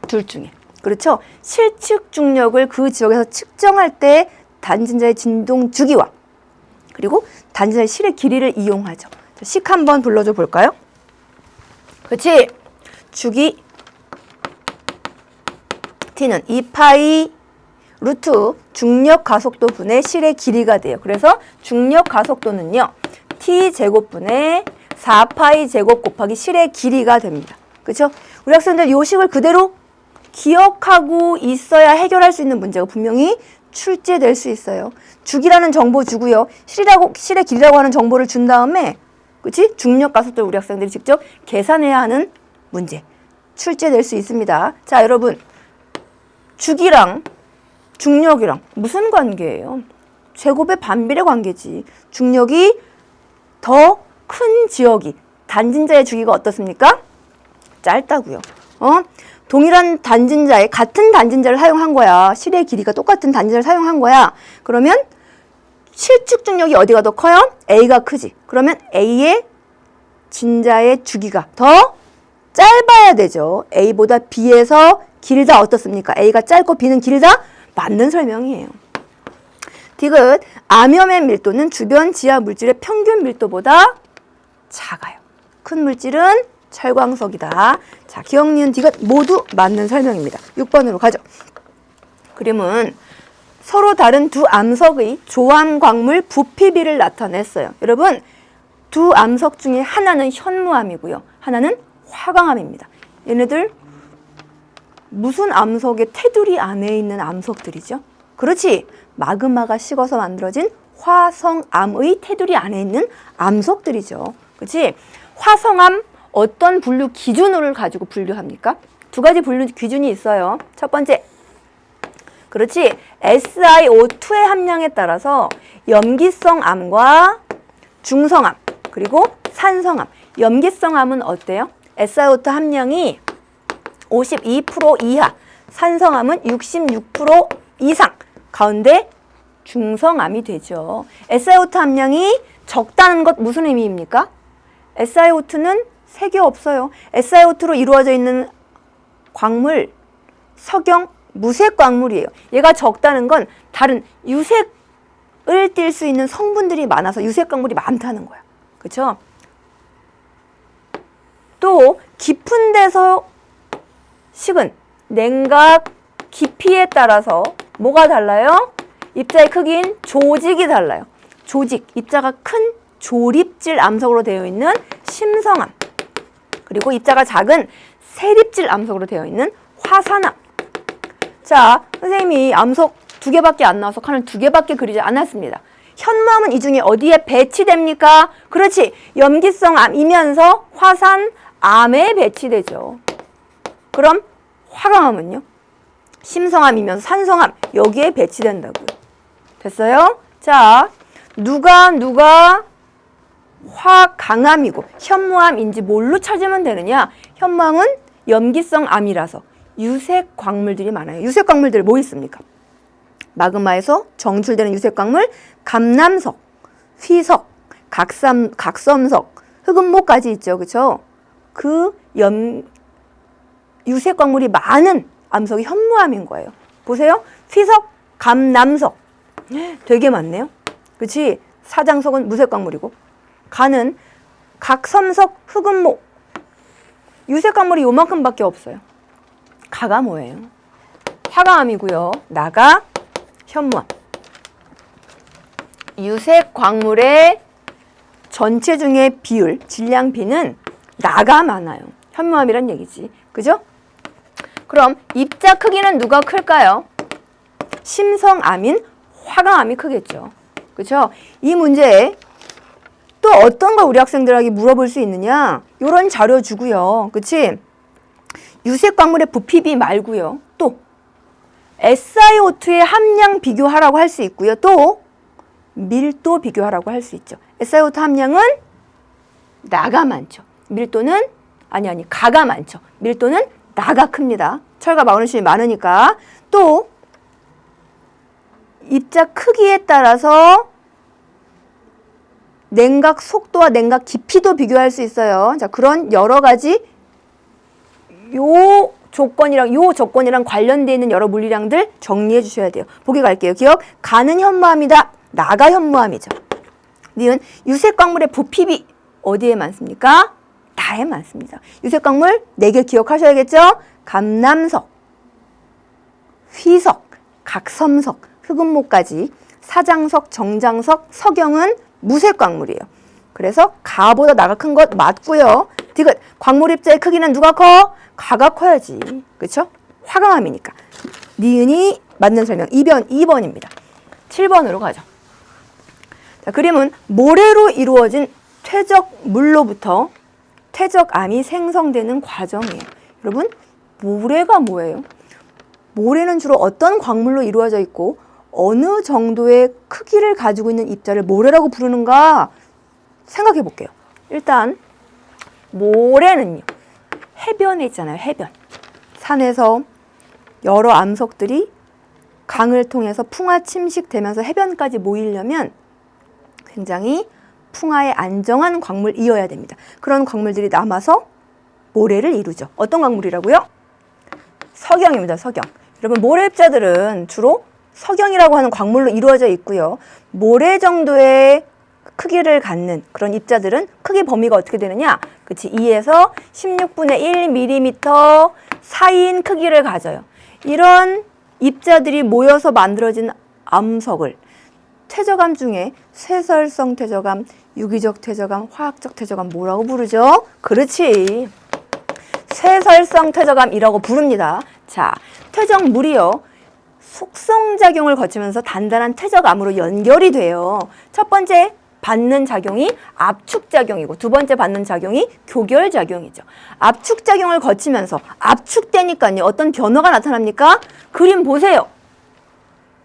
둘 중에. 그렇죠? 실측 중력을 그 지역에서 측정할 때 단진자의 진동 주기와 그리고 단진자의 실의 길이를 이용하죠. 자, 식 한번 불러줘 볼까요? 그렇지? 주기 t는 2파이 루트 중력 가속도 분의 실의 길이가 돼요. 그래서 중력 가속도는요. t제곱분의 4파이 제곱 곱하기 실의 길이가 됩니다. 그렇죠? 우리 학생들 요 식을 그대로 기억하고 있어야 해결할 수 있는 문제가 분명히 출제될 수 있어요. 주기라는 정보 주고요. 실의 길이라고 하는 정보를 준 다음에 그렇지? 중력 가속도를 우리 학생들이 직접 계산해야 하는 문제 출제될 수 있습니다. 자, 여러분 주기랑 중력이랑 무슨 관계예요? 제곱의 반비례 관계지. 중력이 더 큰 지역이 단진자의 주기가 어떻습니까? 짧다고요. 동일한 단진자의 같은 단진자를 사용한 거야. 실의 길이가 똑같은 단진자를 사용한 거야. 그러면 실측 중력이 어디가 더 커요? A가 크지. 그러면 A의 진자의 주기가 더 짧아야 되죠. A보다 B에서 길다 어떻습니까? A가 짧고 B는 길다? 맞는 설명이에요. 디귿, 암염의 밀도는 주변 지하 물질의 평균 밀도보다 작아요. 큰 물질은 철광석이다. 자, 기억, 니은, 디귿 모두 맞는 설명입니다. 6번으로 가죠. 그림은 서로 다른 두 암석의 조암 광물 부피비를 나타냈어요. 여러분, 두 암석 중에 하나는 현무암이고요. 하나는 화강암입니다. 얘네들 무슨 암석의 테두리 안에 있는 암석들이죠? 그렇지. 마그마가 식어서 만들어진 화성암의 테두리 안에 있는 암석들이죠. 그렇지? 화성암 어떤 분류 기준을 가지고 분류합니까? 두 가지 분류 기준이 있어요. 첫 번째, 그렇지. SiO2의 함량에 따라서 염기성 암과 중성암 그리고 산성암. 염기성암은 어때요? SiO2 함량이 52% 이하, 산성암은 66% 이상, 가운데 중성암이 되죠. SiO2 함량이 적다는 것 무슨 의미입니까? SiO2는 색이 없어요. SiO2로 이루어져 있는 광물, 석영, 무색 광물이에요. 얘가 적다는 건 다른 유색을 띌 수 있는 성분들이 많아서 유색 광물이 많다는 거야. 그렇죠? 또 깊은 데서 식은 냉각 깊이에 따라서 뭐가 달라요? 입자의 크기인 조직이 달라요. 조직, 입자가 큰 조립질 암석으로 되어 있는 심성암, 그리고 입자가 작은 세립질 암석으로 되어 있는 화산암. 자, 선생님이 암석 2개밖에 안 나와서 칸을 2개밖에 그리지 않았습니다. 현무암은 이 중에 어디에 배치됩니까? 그렇지, 염기성암이면서 화산암에 배치되죠. 그럼 화강암은요? 심성암이면서 산성암, 여기에 배치된다고요. 됐어요? 자, 누가 화강암이고 현무암인지 뭘로 찾으면 되느냐? 현무암은 염기성암이라서 유색 광물들이 많아요. 유색 광물들 뭐 있습니까? 마그마에서 정출되는 유색 광물, 감남석, 휘석, 각섬석, 흑음모까지 있죠. 그렇죠? 그 유색 광물이 많은 암석이 현무암인 거예요. 보세요. 휘석, 감남석 되게 많네요. 그렇지? 사장석은 무색 광물이고, 가는 각섬석, 흑음모, 유색 광물이 요만큼밖에 없어요. 가가 뭐예요? 화강암이고요. 나가 현무암. 유색 광물의 전체 중의 비율, 질량 비는 나가 많아요. 현무암이란 얘기지. 그죠? 그럼 입자 크기는 누가 클까요? 심성암인 화강암이 크겠죠. 그렇죠? 이 문제에 또 어떤 걸 우리 학생들에게 물어볼 수 있느냐? 이런 자료 주고요. 그치? 유색 광물의 부피비 말고요. 또 SiO2의 함량 비교하라고 할 수 있고요. 또 밀도 비교하라고 할 수 있죠. SiO2 함량은 나가 많죠. 밀도는 가가 많죠. 밀도는 나가 큽니다. 철과 마그네슘이 많으니까. 또 입자 크기에 따라서 냉각 속도와 냉각 깊이도 비교할 수 있어요. 자, 그런 여러 가지 요 조건이랑 관련되어 있는 여러 물리량들 정리해 주셔야 돼요. 보기 갈게요. 기억, 가는 현무암이다. 나가 현무암이죠. 니은 유색 광물의 부피비 어디에 많습니까? 나에 많습니다. 유색 광물 4개 기억하셔야겠죠? 감남석, 휘석, 각섬석, 흑음목까지 사장석, 정장석, 석영은 무색 광물이에요. 그래서 가보다 나가 큰 것 맞고요. 디귿, 광물 입자의 크기는 누가 커? 가가 커야지. 그렇죠? 화강암이니까. 니은이 맞는 설명 2번입니다. 7번으로 가죠. 자, 그림은 모래로 이루어진 퇴적물로부터 퇴적암이 생성되는 과정이에요. 여러분, 모래가 뭐예요? 모래는 주로 어떤 광물로 이루어져 있고 어느 정도의 크기를 가지고 있는 입자를 모래라고 부르는가 생각해 볼게요. 일단 모래는요, 해변에 있잖아요. 해변. 산에서 여러 암석들이 강을 통해서 풍화 침식되면서 해변까지 모이려면 굉장히 풍화에 안정한 광물이어야 됩니다. 그런 광물들이 남아서 모래를 이루죠. 어떤 광물이라고요? 석영입니다. 석영. 여러분, 모래 입자들은 주로 석영이라고 하는 광물로 이루어져 있고요. 모래 정도의 크기를 갖는 그런 입자들은 크기 범위가 어떻게 되느냐? 그치, 2에서 16분의 1mm 사이인 크기를 가져요. 이런 입자들이 모여서 만들어진 암석을 퇴적암 중에 쇠설성 퇴적암, 유기적 퇴적암, 화학적 퇴적암 뭐라고 부르죠? 그렇지, 쇠설성 퇴적암이라고 부릅니다. 자, 퇴적물이요, 속성작용을 거치면서 단단한 퇴적암으로 연결이 돼요. 첫 번째 받는 작용이 압축작용이고 두 번째 받는 작용이 교결작용이죠. 압축작용을 거치면서 압축되니까요, 어떤 변화가 나타납니까? 그림 보세요.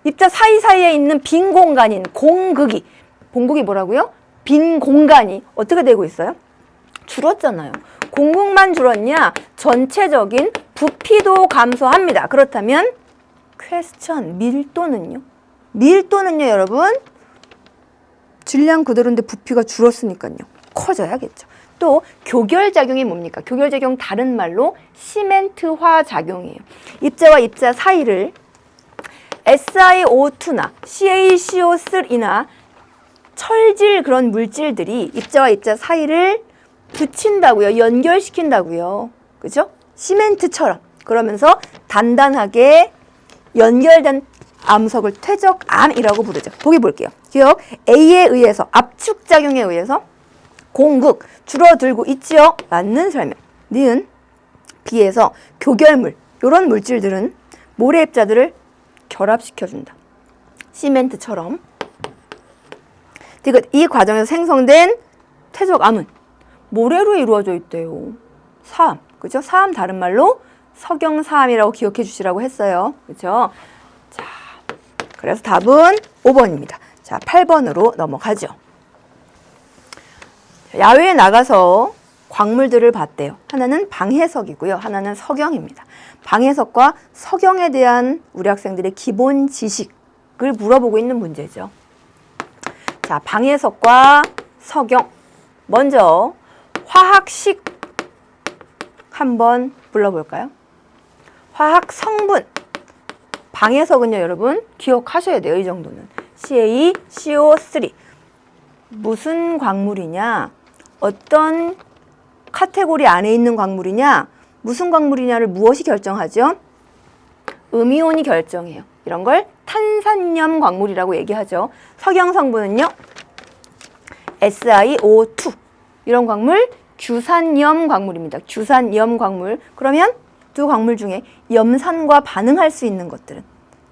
입자 사이사이에 있는 빈 공간인 공극이, 공극이 뭐라고요? 빈 공간이 어떻게 되고 있어요? 줄었잖아요. 공극만 줄었냐? 전체적인 부피도 감소합니다. 그렇다면 퀘스천, 밀도는요? 밀도는요, 여러분, 질량 그대로인데 부피가 줄었으니까요, 커져야겠죠. 또 교결작용이 뭡니까? 교결작용 다른 말로 시멘트화 작용이에요. 입자와 입자 사이를 SiO2나 CaCO3나 철질 그런 물질들이 입자와 입자 사이를 붙인다고요. 연결시킨다고요. 그죠? 시멘트처럼. 그러면서 단단하게 연결된 암석을 퇴적암이라고 부르죠. 보기 볼게요. 기억, A에 의해서, 압축작용에 의해서 공극, 줄어들고 있지요? 맞는 설명. 니은, B에서 교결물, 이런 물질들은 모래 입자들을 결합시켜준다. 시멘트처럼. 디귿, 이 과정에서 생성된 퇴적암은 모래로 이루어져 있대요. 사암, 그죠? 사암 다른 말로 석영사암이라고 기억해 주시라고 했어요. 그죠? 자, 그래서 답은 5번입니다. 자, 8번으로 넘어가죠. 야외에 나가서 광물들을 봤대요. 하나는 방해석이고요. 하나는 석영입니다. 방해석과 석영에 대한 우리 학생들의 기본 지식을 물어보고 있는 문제죠. 자, 방해석과 석영. 먼저 화학식 한번 불러볼까요? 화학 성분. 방해석은요, 여러분 기억하셔야 돼요. 이 정도는. CaCO3. 무슨 광물이냐? 어떤 카테고리 안에 있는 광물이냐? 무슨 광물이냐를 무엇이 결정하죠? 음이온이 결정해요. 이런 걸 탄산염 광물이라고 얘기하죠. 석영 성분은요, SiO2. 이런 광물 규산염 광물입니다. 규산염 광물. 그러면 두 광물 중에 염산과 반응할 수 있는 것들은,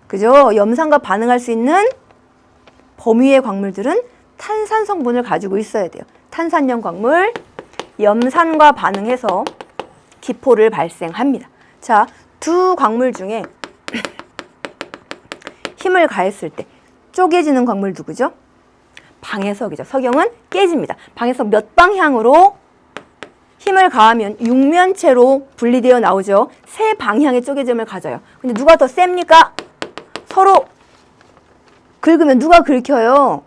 그죠? 염산과 반응할 수 있는 범위의 광물들은 탄산 성분을 가지고 있어야 돼요. 탄산염 광물, 염산과 반응해서 기포를 발생합니다. 자, 두 광물 중에 힘을 가했을 때 쪼개지는 광물 누구죠? 방해석이죠. 석영은 깨집니다. 방해석 몇 방향으로 힘을 가하면 육면체로 분리되어 나오죠. 세 방향의 쪼개짐을 가져요. 근데 누가 더 셉니까? 서로 긁으면 누가 긁혀요?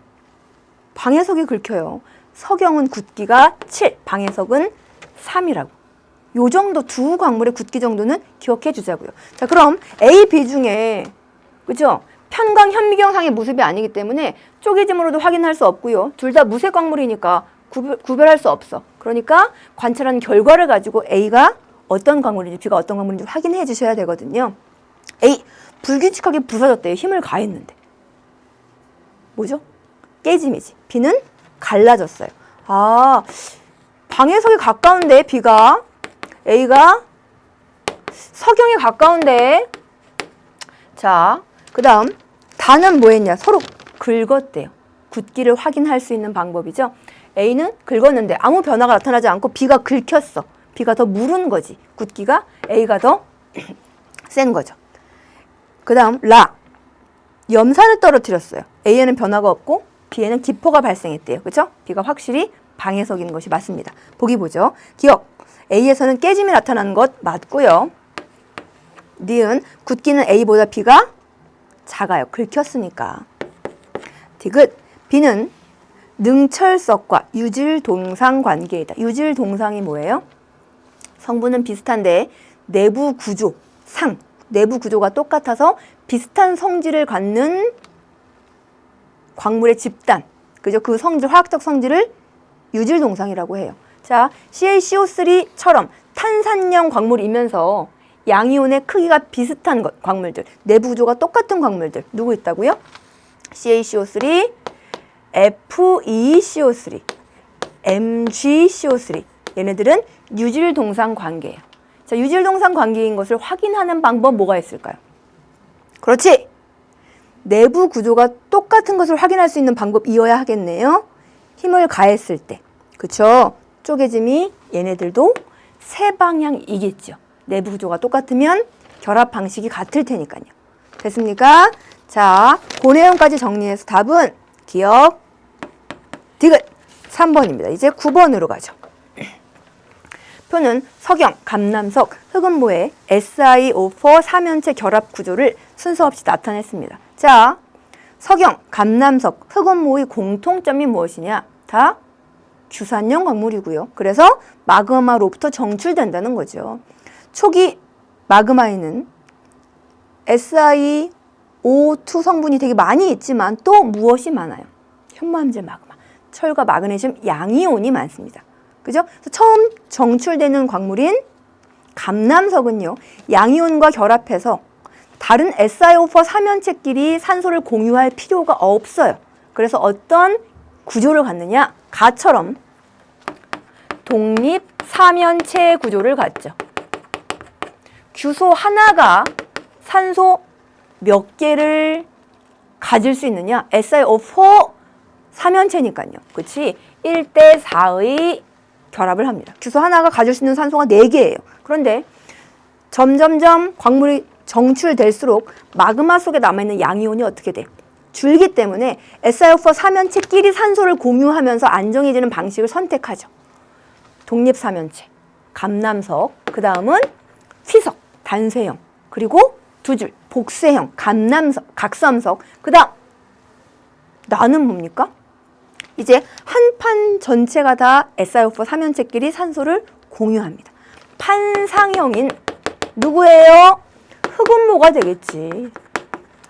방해석이 긁혀요. 석영은 굳기가 7, 방해석은 3이라고. 요 정도 두 광물의 굳기 정도는 기억해 주자고요. 자, 그럼 A, B 중에 그죠? 편광, 현미경상의 모습이 아니기 때문에 쪼개짐으로도 확인할 수 없고요. 둘 다 무색 광물이니까 구별할 수 없어. 그러니까 관찰한 결과를 가지고 A가 어떤 광물인지 B가 어떤 광물인지 확인해 주셔야 되거든요. A, 불규칙하게 부서졌대요. 힘을 가했는데. 뭐죠? 깨짐이지. B는 갈라졌어요. 아, 방해석이 가까운데 B가, A가 석영이 가까운데. 자, 그 다음 다는 뭐 했냐? 서로 긁었대요. 굳기를 확인할 수 있는 방법이죠. A는 긁었는데 아무 변화가 나타나지 않고 B가 긁혔어. B가 더 무른 거지. 굳기가 A가 더 센 거죠. 그 다음 라, 염산을 떨어뜨렸어요. A에는 변화가 없고 B에는 기포가 발생했대요. 그렇죠? B가 확실히 방해석인 것이 맞습니다. 보기 보죠. 기억, A에서는 깨짐이 나타나는 것 맞고요. 니은, 굳기는 A보다 B가 작아요. 긁혔으니까. 디귿, B는 능철석과 유질동상 관계이다. 유질동상이 뭐예요? 성분은 비슷한데 내부 구조, 내부 구조가 똑같아서 비슷한 성질을 갖는 광물의 집단, 그죠? 그 성질, 화학적 성질을 유질동상이라고 해요. 자, CaCO3처럼 탄산형 광물이면서 양이온의 크기가 비슷한 것, 광물들, 내부 구조가 똑같은 광물들 누구 있다고요? CaCO3, FeCO3, MgCO3. 얘네들은 유질동상 관계예요. 자, 유질동상 관계인 것을 확인하는 방법 뭐가 있을까요? 그렇지! 내부 구조가 똑같은 것을 확인할 수 있는 방법이어야 하겠네요. 힘을 가했을 때. 그쵸? 쪼개짐이 얘네들도 세 방향이겠죠. 내부 구조가 똑같으면 결합 방식이 같을 테니까요. 됐습니까? 자, 그 내용까지 정리해서 답은 기억, 디귿 3번입니다. 이제 9번으로 가죠. 표는 석영, 감남석, 흑음모의 SiO4 삼연체 결합 구조를 순서 없이 나타냈습니다. 자, 석영, 감남석, 흑음모의 공통점이 무엇이냐? 다 규산형 광물이고요. 그래서 마그마로부터 정출된다는 거죠. 초기 마그마에는 SiO2 성분이 되게 많이 있지만 또 무엇이 많아요? 현무암질 마그마. 철과 마그네슘 양이온이 많습니다. 그죠? 그래서 처음 정출되는 광물인 감남석은요, 양이온과 결합해서 다른 SiO4 삼연체끼리 산소를 공유할 필요가 없어요. 그래서 어떤 구조를 갖느냐? 가처럼 독립 삼연체 구조를 갖죠. 규소 하나가 산소 몇 개를 가질 수 있느냐? SiO4 삼연체니까요. 그렇지? 1대 4의 결합을 합니다. 규소 하나가 가질 수 있는 산소가 4개예요. 그런데 점점점 광물이 정출될수록 마그마 속에 남아있는 양이온이 어떻게 돼요? 줄기 때문에 SiO4 삼연체끼리 산소를 공유하면서 안정해지는 방식을 선택하죠. 독립 삼연체, 감남석, 그 다음은 휘석, 단쇄형, 그리고 두 줄, 복쇄형, 감남석, 각섬석, 그 다음 나는 뭡니까? 이제 한 판 전체가 다 SiO4 삼연체끼리 산소를 공유합니다. 판상형인 누구예요? 흑음모가 되겠지.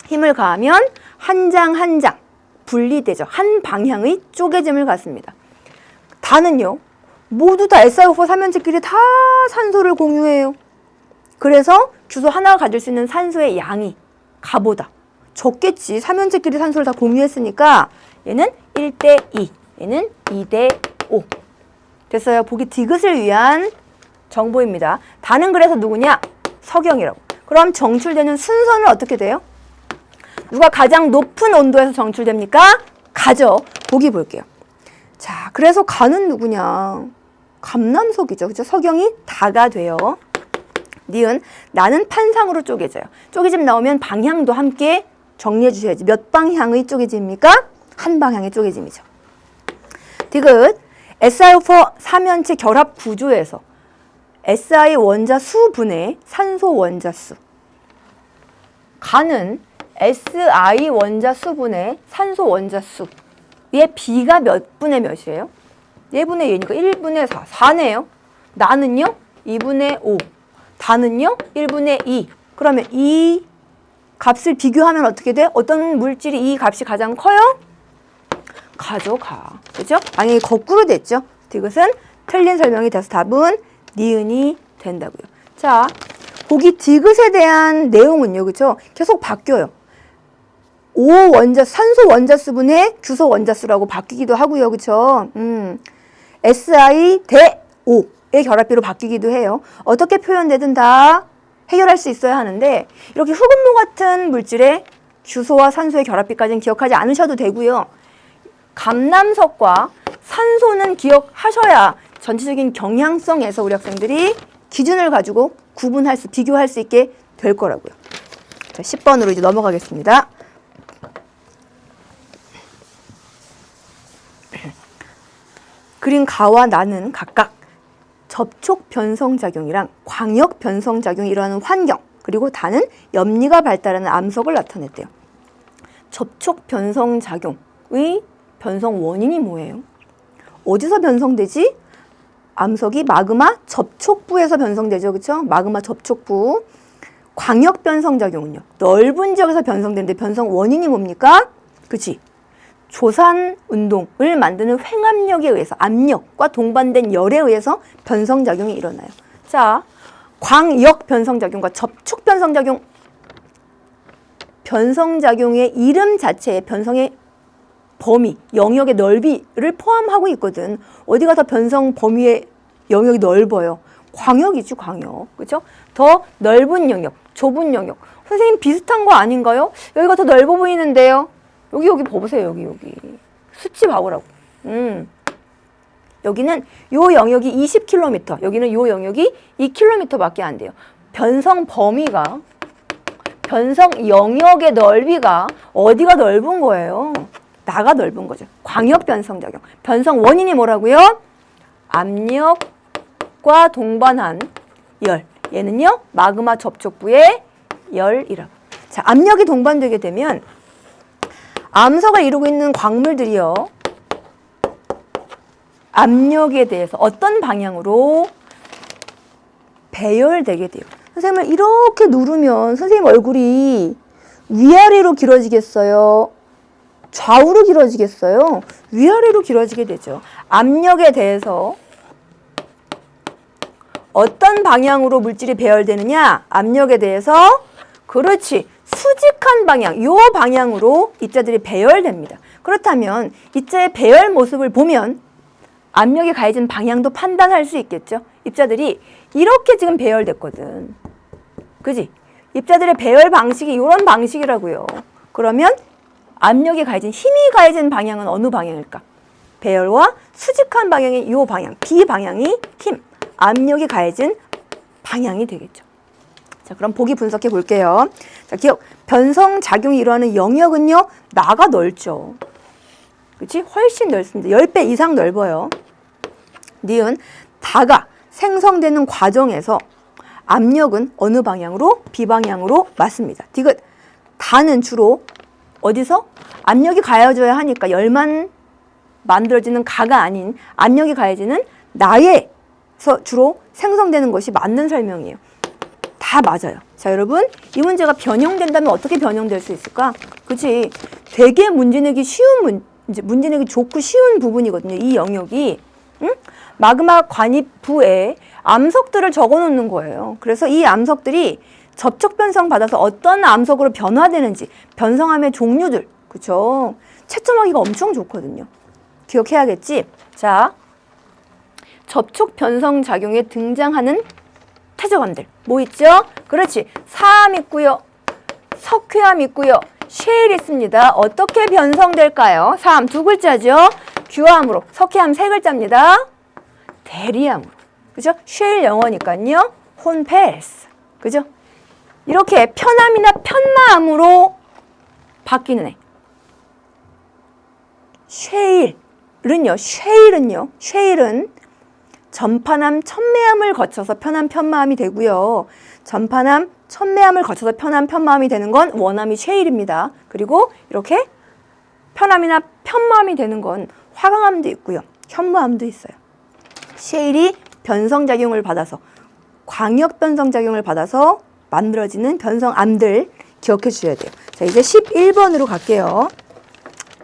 힘을 가하면 한 장 한 장 분리되죠. 한 방향의 쪼개짐을 갖습니다. 다는요, 모두 다 SiO4 삼연체끼리 다 산소를 공유해요. 그래서 규소 하나가 가질 수 있는 산소의 양이 가보다 적겠지. 삼연체끼리 산소를 다 공유했으니까 얘는 1대 2, 얘는 2대 5. 됐어요. 보기 디귿을 위한 정보입니다. 다는 그래서 누구냐? 석영이라고. 그럼 정출되는 순서는 어떻게 돼요? 누가 가장 높은 온도에서 정출됩니까? 가죠. 보기 볼게요. 자, 그래서 가는 누구냐? 감남석이죠. 그죠? 석영이 다가 돼요. 니은 나는 판상으로 쪼개져요. 쪼개짐 나오면 방향도 함께 정리해 주셔야지. 몇 방향의 쪼개짐입니까? 한 방향의 쪼개짐이죠. 디귿 SiO4 삼연체 결합 구조에서 Si 원자 수분의 산소 원자 수 가는 Si 원자 수분의 산소 원자 수의 B가 몇 분의 몇이에요? 얘분의 얘니까 1분의 4. 4네요. 나는요? 2분의 5. 다는요? 1분의 2. 그러면 이 값을 비교하면 어떻게 돼? 어떤 물질이 이 값이 가장 커요? 가져가. 그죠? 만약에 거꾸로 됐죠? 디귿은 틀린 설명이 돼서 답은 니은이 된다고요. 자, 거기 디귿에 대한 내용은요. 그죠? 계속 바뀌어요. O 원자, 산소 원자수분의 주소 원자수라고 바뀌기도 하고요. 그죠? Si 대 O의 결합비로 바뀌기도 해요. 어떻게 표현되든 다 해결할 수 있어야 하는데 이렇게 흑음모 같은 물질의 주소와 산소의 결합비까지는 기억하지 않으셔도 되고요. 감남석과 산소는 기억하셔야 전체적인 경향성에서 우리 학생들이 기준을 가지고 구분할 수, 비교할 수 있게 될 거라고요. 자, 10번으로 이제 넘어가겠습니다. 그린 가와 나는 각각 접촉 변성작용이랑 광역 변성작용이 일어나는 환경, 그리고 다는 염리가 발달하는 암석을 나타냈대요. 접촉 변성작용의 변성 원인이 뭐예요? 어디서 변성되지? 암석이 마그마 접촉부에서 변성되죠. 그렇죠? 마그마 접촉부. 광역 변성작용은요. 넓은 지역에서 변성되는데 변성 원인이 뭡니까? 그치? 조산 운동을 만드는 횡압력에 의해서 압력과 동반된 열에 의해서 변성작용이 일어나요. 자, 광역 변성작용과 접촉 변성작용. 변성작용의 이름 자체에 변성의 범위, 영역의 넓이를 포함하고 있거든. 어디가 더 변성 범위의 영역이 넓어요? 광역이죠, 광역. 그렇죠? 더 넓은 영역, 좁은 영역. 선생님 비슷한 거 아닌가요? 여기가 더 넓어 보이는데요. 여기 봐보세요. 여기. 수치 봐보라고. 여기는 요 영역이 20km, 여기는 요 영역이 2km밖에 안 돼요. 변성 범위가, 변성 영역의 넓이가 어디가 넓은 거예요? 나가 넓은 거죠. 광역 변성작용. 변성 원인이 뭐라고요? 압력과 동반한 열. 얘는요, 마그마 접촉부의 열이라고. 자, 압력이 동반되게 되면 암석을 이루고 있는 광물들이요, 압력에 대해서 어떤 방향으로 배열되게 돼요. 선생님을 이렇게 누르면 선생님 얼굴이 위아래로 길어지겠어요? 좌우로 길어지겠어요? 위아래로 길어지게 되죠. 압력에 대해서 어떤 방향으로 물질이 배열되느냐? 압력에 대해서, 그렇지, 수직한 방향, 요 방향으로 입자들이 배열됩니다. 그렇다면 입자의 배열 모습을 보면 압력이 가해진 방향도 판단할 수 있겠죠. 입자들이 이렇게 지금 배열됐거든. 그지? 입자들의 배열 방식이 이런 방식이라고요. 그러면 압력이 가해진, 힘이 가해진 방향은 어느 방향일까? 배열과 수직한 방향이 이 방향, B 방향이 힘, 압력이 가해진 방향이 되겠죠. 자, 그럼 보기 분석해 볼게요. 자, 기억, 변성작용이 일어나는 영역은요, 나가 넓죠. 그렇지? 훨씬 넓습니다. 10배 이상 넓어요. 니은, 다가 생성되는 과정에서 압력은 어느 방향으로? B 방향으로 맞습니다. 디귿, 다는 주로 어디서? 압력이 가해져야 하니까 열만 만들어지는 가가 아닌 압력이 가해지는 나에서 주로 생성되는 것이 맞는 설명이에요. 다 맞아요. 자, 여러분, 이 문제가 변형된다면 어떻게 변형될 수 있을까? 그치? 되게 문제 내기 쉬운 문제 내기 좋고 쉬운 부분이거든요. 이 영역이. 응? 마그마 관입부에 암석들을 적어 놓는 거예요. 그래서 이 암석들이 접촉 변성 받아서 어떤 암석으로 변화되는지, 변성함의 종류들, 그쵸? 채점하기가 엄청 좋거든요. 기억해야겠지? 자, 접촉 변성 작용에 등장하는 태저감들 뭐 있죠? 그렇지, 사암 있고요, 석회암 있고요, 쉐일 있습니다. 어떻게 변성될까요? 사암 두 글자죠. 규암으로, 석회암 세 글자입니다. 대리함으로. 그죠? 쉘 영어니까요. 혼패스. 그죠? 이렇게 편함이나 편마함으로 바뀌는 애. 쉐일은 전파남, 첨매함을 거쳐서 편함, 편마함이 되고요. 전파남, 첨매함을 거쳐서 편함, 편마함이 되는 건 원함이 쉐일입니다. 그리고 이렇게 편함이나 편마함이 되는 건 화강함도 있고요. 현무함도 있어요. 쉐일이 변성작용을 받아서, 광역 변성작용을 받아서 만들어지는 변성암들 기억해 주셔야 돼요. 자, 이제 11번으로 갈게요.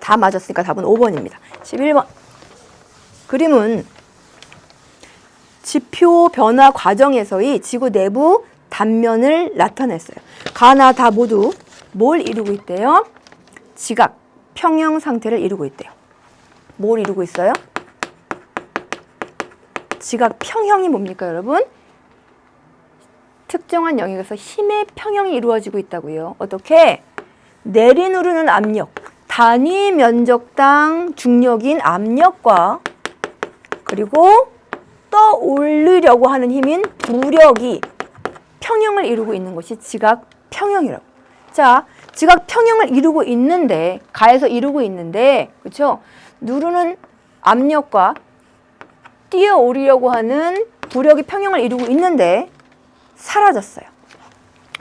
다 맞았으니까 답은 5번입니다. 11번. 그림은 지표 변화 과정에서의 지구 내부 단면을 나타냈어요. 가나 다 모두 뭘 이루고 있대요? 지각, 평형 상태를 이루고 있대요. 뭘 이루고 있어요? 지각 평형이 뭡니까, 여러분? 특정한 영역에서 힘의 평형이 이루어지고 있다고요. 어떻게? 내리누르는 압력, 단위 면적당 중력인 압력과 그리고 떠올리려고 하는 힘인 부력이 평형을 이루고 있는 것이 지각 평형이라고. 자, 지각 평형을 이루고 있는데, 가에서 이루고 있는데, 그렇죠? 누르는 압력과 뛰어오르려고 하는 부력이 평형을 이루고 있는데 사라졌어요.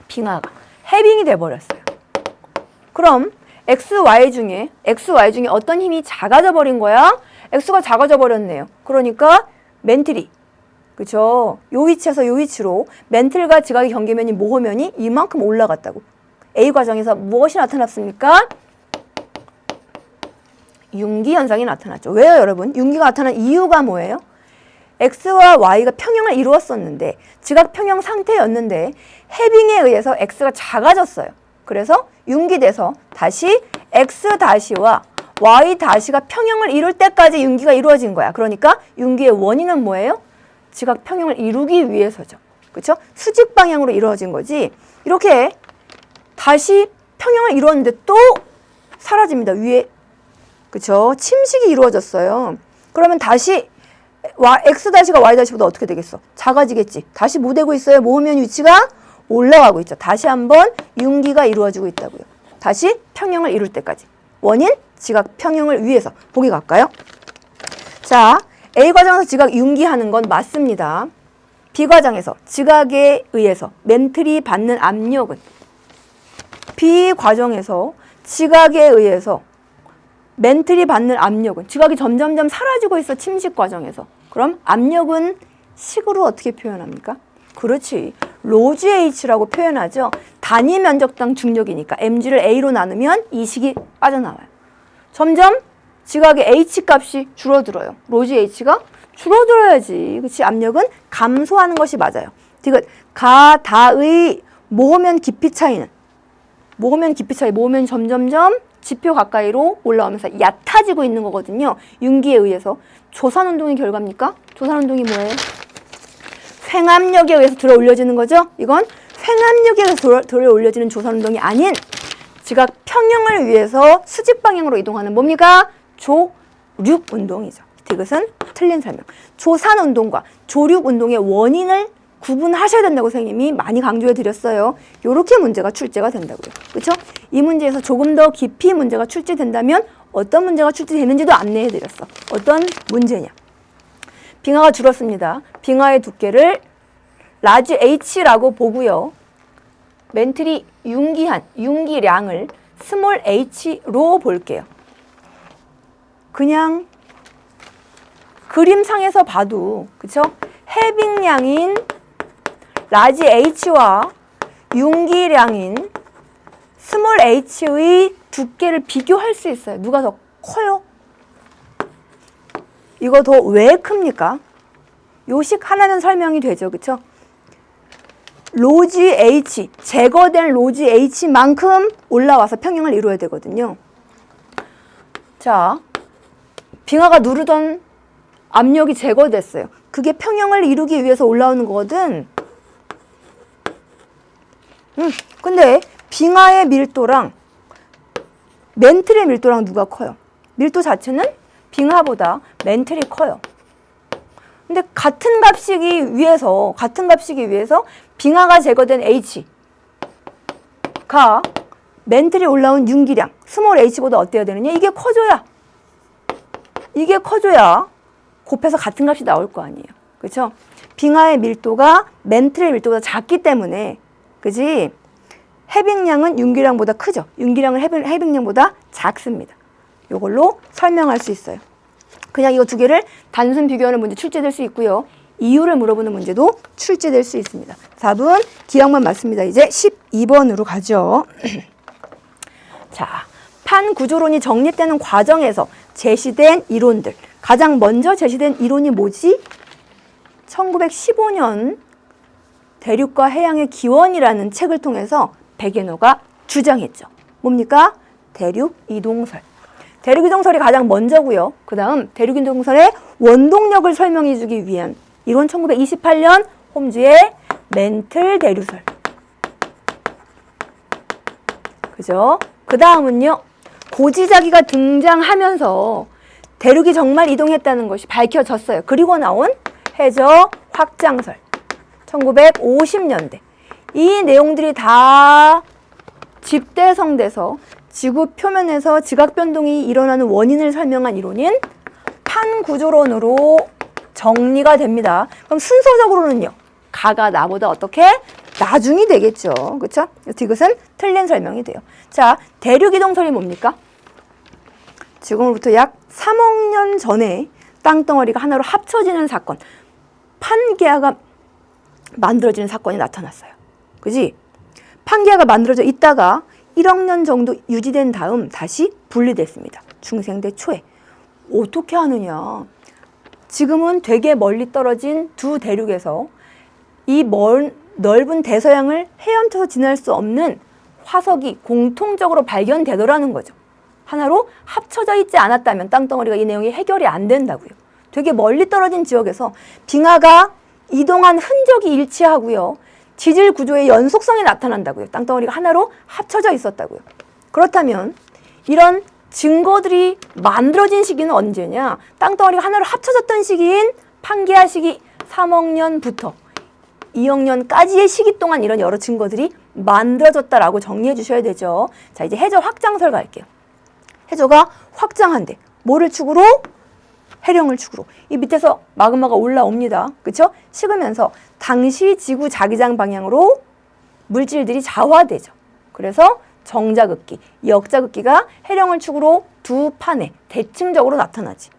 빙하가 해빙이 돼버렸어요. 그럼 XY 중에 어떤 힘이 작아져 버린 거야? X가 작아져 버렸네요. 그러니까 멘틀이, 그죠? 요 위치에서 요 위치로 멘틀과 지각의 경계면이 모호면이 이만큼 올라갔다고. A 과정에서 무엇이 나타났습니까? 융기 현상이 나타났죠. 왜요, 여러분? 융기가 나타난 이유가 뭐예요? X와 Y가 평형을 이루었었는데, 지각 평형 상태였는데 해빙에 의해서 X가 작아졌어요. 그래서 융기돼서 다시 X-와 Y-가 평형을 이룰 때까지 융기가 이루어진 거야. 그러니까 융기의 원인은 뭐예요? 지각 평형을 이루기 위해서죠. 그렇죠? 수직 방향으로 이루어진 거지. 이렇게 다시 평형을 이루었는데 또 사라집니다. 위에. 그렇죠? 침식이 이루어졌어요. 그러면 다시 X-가 Y-보다 어떻게 되겠어? 작아지겠지. 다시 뭐 되고 있어요? 모으면 위치가 올라가고 있죠. 다시 한번 융기가 이루어지고 있다고요. 다시 평형을 이룰 때까지. 원인? 지각 평형을 위해서. 보기 갈까요? 자, A 과정에서 지각 융기하는 건 맞습니다. B 과정에서 지각에 의해서 멘틀이 받는 압력은, B 과정에서 지각에 의해서 멘틀이 받는 압력은, 지각이 점점점 사라지고 있어, 침식 과정에서. 그럼 압력은 식으로 어떻게 표현합니까? 그렇지. 로즈 H라고 표현하죠. 단위 면적당 중력이니까 mg를 A로 나누면 이 식이 빠져나와요. 점점 지각의 H 값이 줄어들어요. 로즈 H가 줄어들어야지. 그치? 압력은 감소하는 것이 맞아요. 디귿, 가다의 모호면 깊이 차이는, 모호면 점점점 지표 가까이로 올라오면서 얕아지고 있는 거거든요. 융기에 의해서. 조산운동의 결과입니까? 조산운동이 뭐예요? 횡압력에 의해서 들어 올려지는 거죠? 이건 횡압력에 의해서 들어 올려지는 조산운동이 아닌 지각 평형을 위해서 수직 방향으로 이동하는 뭡니까? 조륙운동이죠. 이것은 틀린 설명. 조산운동과 조륙운동의 원인을 구분하셔야 된다고 선생님이 많이 강조해 드렸어요. 이렇게 문제가 출제가 된다고요. 그렇죠? 이 문제에서 조금 더 깊이 문제가 출제된다면 어떤 문제가 출제되는지도 안내해 드렸어. 어떤 문제냐? 빙하가 줄었습니다. 빙하의 두께를 라지 H라고 보고요. 멘틀이 융기량을 스몰 h로 볼게요. 그냥 그림상에서 봐도, 그쵸? 해빙량인 라지 h와 융기량인 스몰 h의 두께를 비교할 수 있어요. 누가 더 커요? 이거 더 왜 큽니까? 요식 하나면 설명이 되죠. 그쵸? 로지 H, 제거된 로지 H만큼 올라와서 평형을 이루어야 되거든요. 자, 빙하가 누르던 압력이 제거됐어요. 그게 평형을 이루기 위해서 올라오는 거거든. 근데 빙하의 밀도랑 멘틀의 밀도랑 누가 커요? 밀도 자체는 빙하보다 멘틀이 커요. 근데 같은 값이기 위해서 빙하가 제거된 H가 멘틀이 올라온 윤기량 스몰 h보다 어때야 되느냐? 이게 커져야 곱해서 같은 값이 나올 거 아니에요. 그렇죠? 빙하의 밀도가 멘틀의 밀도보다 작기 때문에, 그지? 해빙량은 윤기량보다 크죠. 윤기량은 해빙량보다 작습니다. 이걸로 설명할 수 있어요. 그냥 이거 두 개를 단순 비교하는 문제 출제될 수 있고요. 이유를 물어보는 문제도 출제될 수 있습니다. 4분 기억만 맞습니다. 이제 12번으로 가죠. 자, 판구조론이 정립되는 과정에서 제시된 이론들. 가장 먼저 제시된 이론이 뭐지? 1915년 대륙과 해양의 기원이라는 책을 통해서 백예노가 주장했죠. 뭡니까? 대륙이동설. 대륙이동설이 가장 먼저고요. 그 다음 대륙이동설의 원동력을 설명해 주기 위한 이론 1928년 홈즈의 멘틀 대류설. 그죠? 그 다음은요. 고지자기가 등장하면서 대륙이 정말 이동했다는 것이 밝혀졌어요. 그리고 나온 해저 확장설. 1950년대. 이 내용들이 다 집대성돼서 지구 표면에서 지각 변동이 일어나는 원인을 설명한 이론인 판구조론으로 정리가 됩니다. 그럼 순서적으로는요. 가가 나보다 어떻게? 나중이 되겠죠. 그렇죠? 이것은 틀린 설명이 돼요. 자, 대륙이동설이 뭡니까? 지금으로부터 약 3억 년 전에 땅덩어리가 하나로 합쳐지는 사건, 판게아가 만들어지는 사건이 나타났어요. 그지? 판게아가 만들어져 있다가 1억 년 정도 유지된 다음 다시 분리됐습니다. 중생대 초에. 어떻게 하느냐? 지금은 되게 멀리 떨어진 두 대륙에서 이 넓은 대서양을 헤엄쳐서 지날 수 없는 화석이 공통적으로 발견되더라는 거죠. 하나로 합쳐져 있지 않았다면 땅덩어리가 이 내용이 해결이 안 된다고요. 되게 멀리 떨어진 지역에서 빙하가 이동한 흔적이 일치하고요. 지질 구조의 연속성이 나타난다고요. 땅덩어리가 하나로 합쳐져 있었다고요. 그렇다면 이런 증거들이 만들어진 시기는 언제냐? 땅덩어리가 하나로 합쳐졌던 시기인 판게아 시기 3억 년부터 2억 년까지의 시기 동안 이런 여러 증거들이 만들어졌다라고 정리해 주셔야 되죠. 자, 이제 해저 확장설 갈게요. 해저가 확장한대. 뭐를 축으로? 해령을 축으로. 이 밑에서 마그마가 올라옵니다. 그렇죠? 식으면서 당시 지구 자기장 방향으로 물질들이 자화되죠. 그래서 정자극기, 역자극기가 해령을 축으로 두 판에 대칭적으로 나타나지.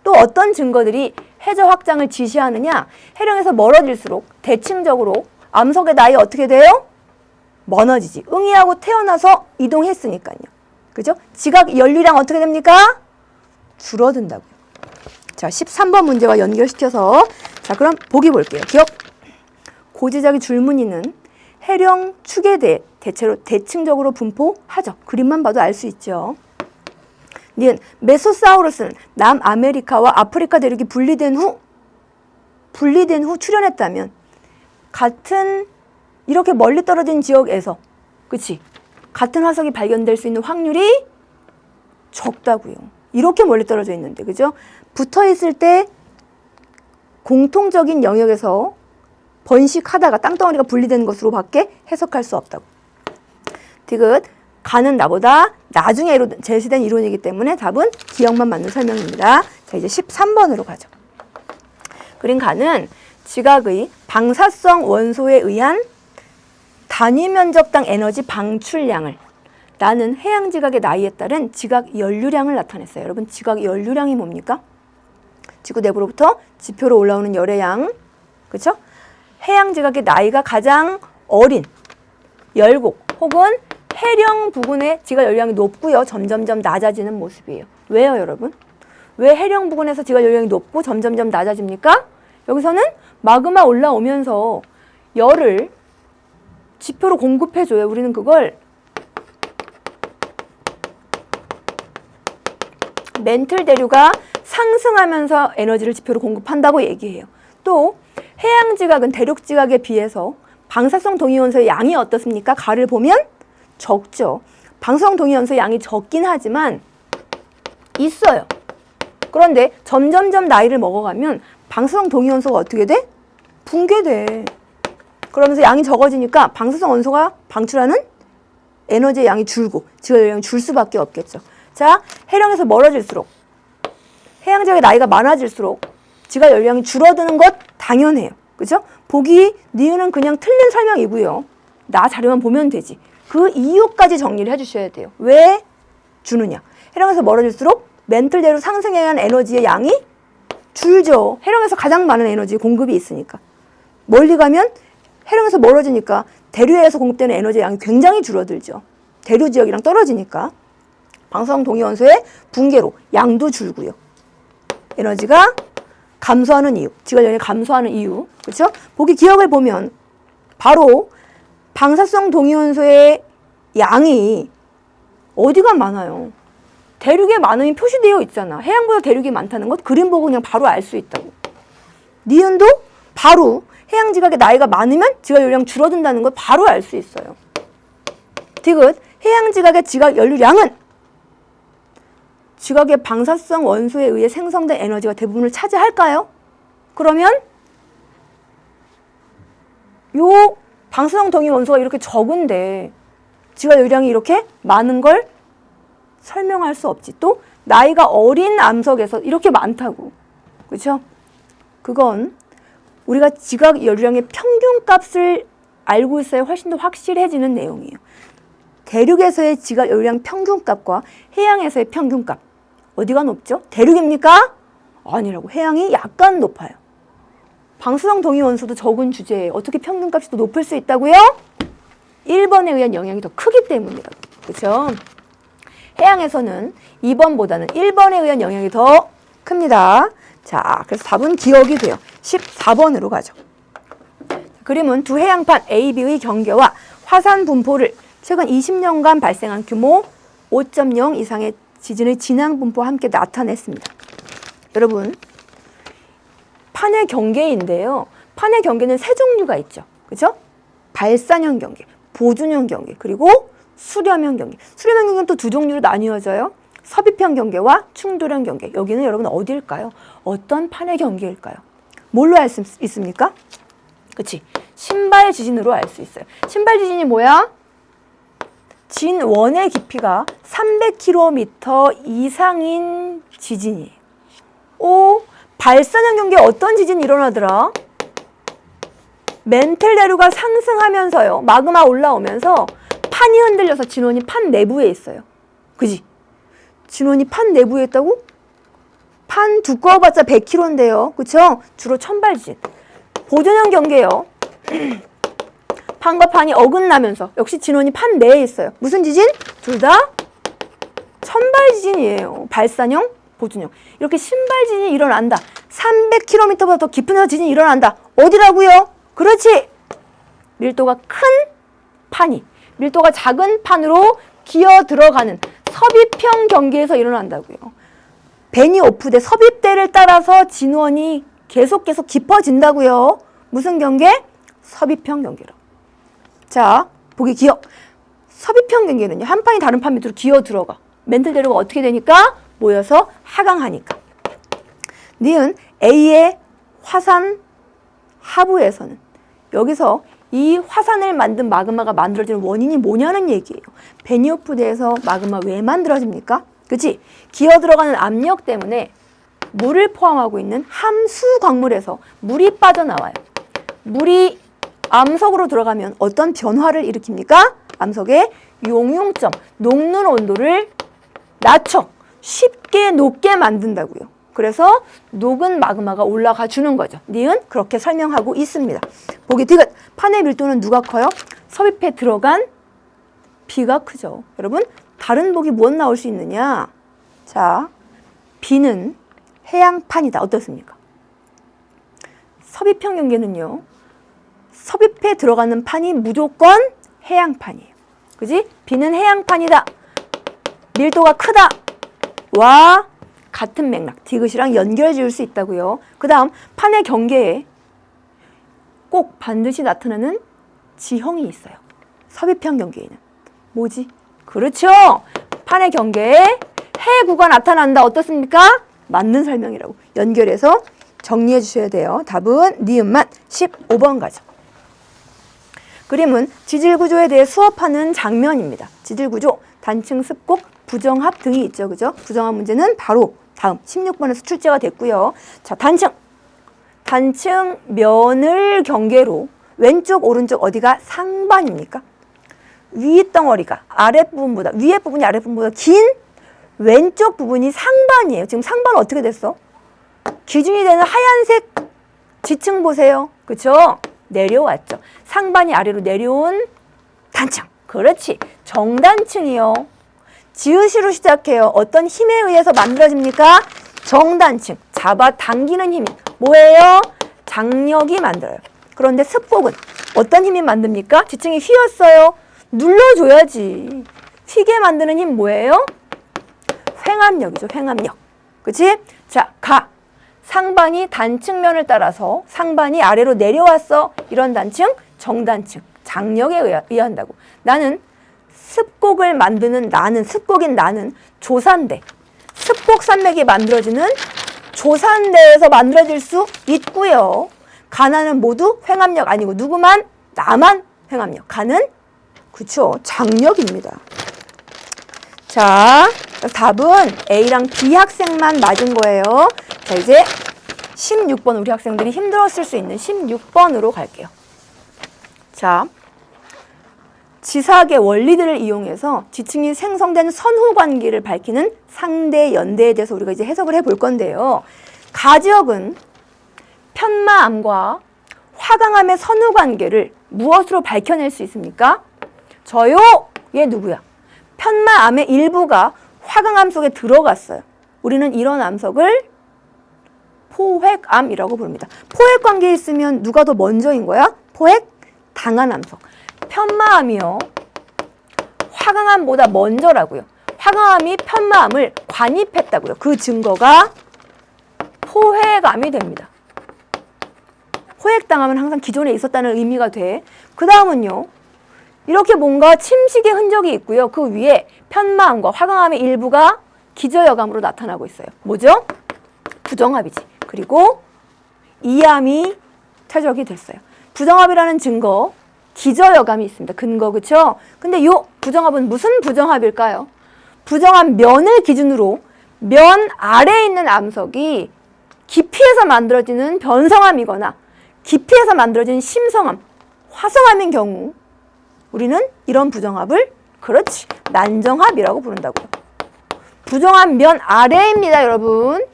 또 어떤 증거들이 해저 확장을 지시하느냐? 해령에서 멀어질수록 대칭적으로 암석의 나이 어떻게 돼요? 멀어지지. 응이하고 태어나서 이동했으니까요. 그죠? 지각 연류량 어떻게 됩니까? 줄어든다고요. 자, 13번 문제와 연결시켜서 자, 그럼 보기 볼게요. 기억. 고지자기 줄무늬는 해령 축에 대해 대체로 대칭적으로 분포하죠. 그림만 봐도 알 수 있죠. 니은 메소사우루스는 남아메리카와 아프리카 대륙이 분리된 후 출현했다면 같은 이렇게 멀리 떨어진 지역에서 그치? 같은 화석이 발견될 수 있는 확률이 적다고요. 이렇게 멀리 떨어져 있는데 그죠? 붙어 있을 때 공통적인 영역에서 번식하다가 땅덩어리가 분리된 것으로 밖에 해석할 수 없다고. 디귿 가는 나보다 나중에 제시된 이론이기 때문에 답은 기억만 맞는 설명입니다. 자, 이제 13번으로 가죠. 그린 가는 지각의 방사성 원소에 의한 단위 면적당 에너지 방출량을 나는 해양 지각의 나이에 따른 지각 연류량을 나타냈어요. 여러분, 지각 연류량이 뭡니까? 지구 내부로부터 지표로 올라오는 열의 양, 그렇죠? 해양 지각의 나이가 가장 어린 열곡 혹은 해령 부근의 지각 연류량이 높고요. 점점점 낮아지는 모습이에요. 왜요, 여러분? 왜 해령 부근에서 지각 연류량이 높고 점점점 낮아집니까? 여기서는 마그마 올라오면서 열을 지표로 공급해줘요. 우리는 그걸 멘틀 대류가 상승하면서 에너지를 지표로 공급한다고 얘기해요. 또 해양 지각은 대륙 지각에 비해서 방사성 동위원소의 양이 어떻습니까? 가를 보면 적죠. 방사성 동위원소의 양이 적긴 하지만 있어요. 그런데 점점점 나이를 먹어가면 방사성 동위원소가 어떻게 돼? 붕괴돼. 그러면서 양이 적어지니까 방사성 원소가 방출하는 에너지의 양이 줄고 지각 연령이 줄 수밖에 없겠죠. 자, 해령에서 멀어질수록 해양 지역의 나이가 많아질수록 지각 연령이 줄어드는 것 당연해요. 그죠? 보기 니은은 그냥 틀린 설명이고요. 나 자료만 보면 되지. 그 이유까지 정리를 해주셔야 돼요. 왜 주느냐? 해령에서 멀어질수록 멘틀대로 상승해야 하는 에너지의 양이 줄죠. 해령에서 가장 많은 에너지 공급이 있으니까. 멀리 가면 해령에서 멀어지니까 대류에서 공급되는 에너지의 양이 굉장히 줄어들죠. 대류 지역이랑 떨어지니까. 방사성 동위원소의 붕괴로 양도 줄고요. 에너지가 감소하는 이유, 지각연령이 감소하는 이유, 그렇죠? 보기 기억을 보면 바로 방사성 동위원소의 양이 어디가 많아요? 대륙에 많음이 표시되어 있잖아. 해양보다 대륙이 많다는 것 그림 보고 그냥 바로 알 수 있다고. 니은도 바로 해양 지각의 나이가 많으면 지각 연령 줄어든다는 걸 바로 알 수 있어요. 디귿 해양 지각의 지각 연료량은 지각의 방사성 원소에 의해 생성된 에너지가 대부분을 차지할까요? 그러면 요 방사성 동위 원소가 이렇게 적은데 지각 연료량이 이렇게 많은 걸 설명할 수 없지. 또 나이가 어린 암석에서 이렇게 많다고. 그렇죠? 그건 우리가 지각 연료량의 평균값을 알고 있어야 훨씬 더 확실해지는 내용이에요. 대륙에서의 지각 연료량 평균값과 해양에서의 평균값 어디가 높죠? 대륙입니까? 아니라고. 해양이 약간 높아요. 방사성 동위 원소도 적은 주제에 어떻게 평균값이 더 높을 수 있다고요? 1번에 의한 영향이 더 크기 때문이라고. 그렇죠? 해양에서는 2번보다는 1번에 의한 영향이 더 큽니다. 자, 그래서 답은 기억이 돼요. 14번으로 가죠. 그림은 두 해양판 A, B의 경계와 화산 분포를 최근 20년간 발생한 규모 5.0 이상의 지진의 진앙 분포와 함께 나타냈습니다. 여러분, 판의 경계인데요. 판의 경계는 세 종류가 있죠. 그죠? 발산형 경계, 보준형 경계, 그리고 수렴형 경계. 수렴형 경계는 또 두 종류로 나뉘어져요. 섭입형 경계와 충돌형 경계. 여기는 여러분 어디일까요? 어떤 판의 경계일까요? 뭘로 알 수 있습니까? 그치? 신발 지진으로 알 수 있어요. 신발 지진이 뭐야? 진원의 깊이가 300km 이상인 지진이에요. 오, 발산형 경계에 어떤 지진이 일어나더라? 멘틀 대류가 상승하면서요. 마그마 올라오면서 판이 흔들려서 진원이 판 내부에 있어요. 그지? 진원이 판 내부에 있다고? 판 두꺼워봤자 100km인데요. 그쵸? 주로 천발 지진. 보존형 경계요. 판과 판이 어긋나면서 역시 진원이 판 내에 있어요. 무슨 지진? 둘 다 천발 지진이에요. 발산형, 보존형. 이렇게 신발 지진이 일어난다. 300km보다 더 깊은 데서 지진이 일어난다. 어디라고요? 그렇지. 밀도가 큰 판이 밀도가 작은 판으로 기어 들어가는 섭입형 경계에서 일어난다고요. 벤이 오프대 섭입대를 따라서 진원이 계속 깊어진다고요. 무슨 경계? 섭입형 경계로. 자, 보기 기억. 섭입형 경계는요. 한 판이 다른 판 밑으로 기어 들어가. 멘틀 대류가 어떻게 되니까? 모여서 하강하니까. 니은 A의 화산 하부에서는 여기서 이 화산을 만든 마그마가 만들어지는 원인이 뭐냐는 얘기예요. 베니오프대에서 마그마 왜 만들어집니까? 그치? 기어 들어가는 압력 때문에 물을 포함하고 있는 함수 광물에서 물이 빠져나와요. 물이 암석으로 들어가면 어떤 변화를 일으킵니까? 암석의 용융점, 녹는 온도를 낮춰 쉽게 녹게 만든다고요. 그래서 녹은 마그마가 올라가 주는 거죠. 니은 그렇게 설명하고 있습니다. 보기 디귿. 판의 밀도는 누가 커요? 섭입에 들어간 B가 크죠. 여러분, 다른 보기 무엇 나올 수 있느냐? 자, B는 해양판이다. 어떻습니까? 섭입형 경계는요. 섭입에 들어가는 판이 무조건 해양판이에요. 그지? B는 해양판이다. 밀도가 크다. 와 같은 맥락, 디귿이랑 연결 지을 수 있다고요. 그 다음 판의 경계에 꼭 반드시 나타나는 지형이 있어요. 섭입형 경계에는. 뭐지? 그렇죠. 판의 경계에 해구가 나타난다. 어떻습니까? 맞는 설명이라고 연결해서 정리해 주셔야 돼요. 답은 니은만 15번 가죠. 그림은 지질구조에 대해 수업하는 장면입니다. 지질구조, 단층, 습곡, 부정합 등이 있죠. 그죠? 부정합 문제는 바로 다음 16번에서 출제가 됐고요. 자, 단층 면을 경계로 왼쪽, 오른쪽 어디가 상반입니까? 윗덩어리가 아랫부분보다, 위에 부분이 아랫부분보다 긴 왼쪽 부분이 상반이에요. 지금 상반은 어떻게 됐어? 기준이 되는 하얀색 지층 보세요. 그쵸? 내려왔죠. 상반이 아래로 내려온 단층. 그렇지. 정단층이요. 지읒으로 시작해요. 어떤 힘에 의해서 만들어집니까? 정단층. 잡아당기는 힘이 뭐예요? 장력이 만들어요. 그런데 습곡은 어떤 힘이 만듭니까? 지층이 휘었어요. 눌러줘야지. 휘게 만드는 힘 뭐예요? 횡압력이죠. 횡압력. 그치? 자, 상반이 단층면을 따라서 상반이 아래로 내려왔어. 이런 단층, 정단층. 장력에 의한다고. 나는 습곡을 만드는 습곡인 나는 조산대. 습곡 산맥이 만들어지는 조산대에서 만들어질 수 있고요. 가나는 모두 횡압력 아니고 누구만? 나만 횡압력. 가는? 그쵸. 장력입니다. 자, 답은 A랑 B 학생만 맞은 거예요. 자, 이제 16번 우리 학생들이 힘들었을 수 있는 16번으로 갈게요. 자, 지사학의 원리들을 이용해서 지층이 생성된 선후관계를 밝히는 상대 연대에 대해서 우리가 이제 해석을 해볼 건데요. 가지역은 편마암과 화강암의 선후관계를 무엇으로 밝혀낼 수 있습니까? 저요? 얘 누구야? 편마암의 일부가 화강암 속에 들어갔어요. 우리는 이런 암석을 포획암이라고 부릅니다. 포획관계에 있으면 누가 더 먼저인 거야? 포획 당한 암석. 편마암이요. 화강암보다 먼저라고요. 화강암이 편마암을 관입했다고요. 그 증거가 포획암이 됩니다. 포획당하면 항상 기존에 있었다는 의미가 돼. 그 다음은요. 이렇게 뭔가 침식의 흔적이 있고요. 그 위에 편마암과 화강암의 일부가 기저여감으로 나타나고 있어요. 뭐죠? 부정합이지. 그리고 이암이 퇴적이 됐어요. 부정합이라는 증거, 기저여감이 있습니다. 근거, 그쵸? 근데 요 부정합은 무슨 부정합일까요? 부정합 면을 기준으로 면 아래에 있는 암석이 깊이에서 만들어지는 변성암이거나 깊이에서 만들어지는 심성암, 화성암인 경우 우리는 이런 부정합을 그렇지 난정합이라고 부른다고요. 부정합 면 아래입니다, 여러분.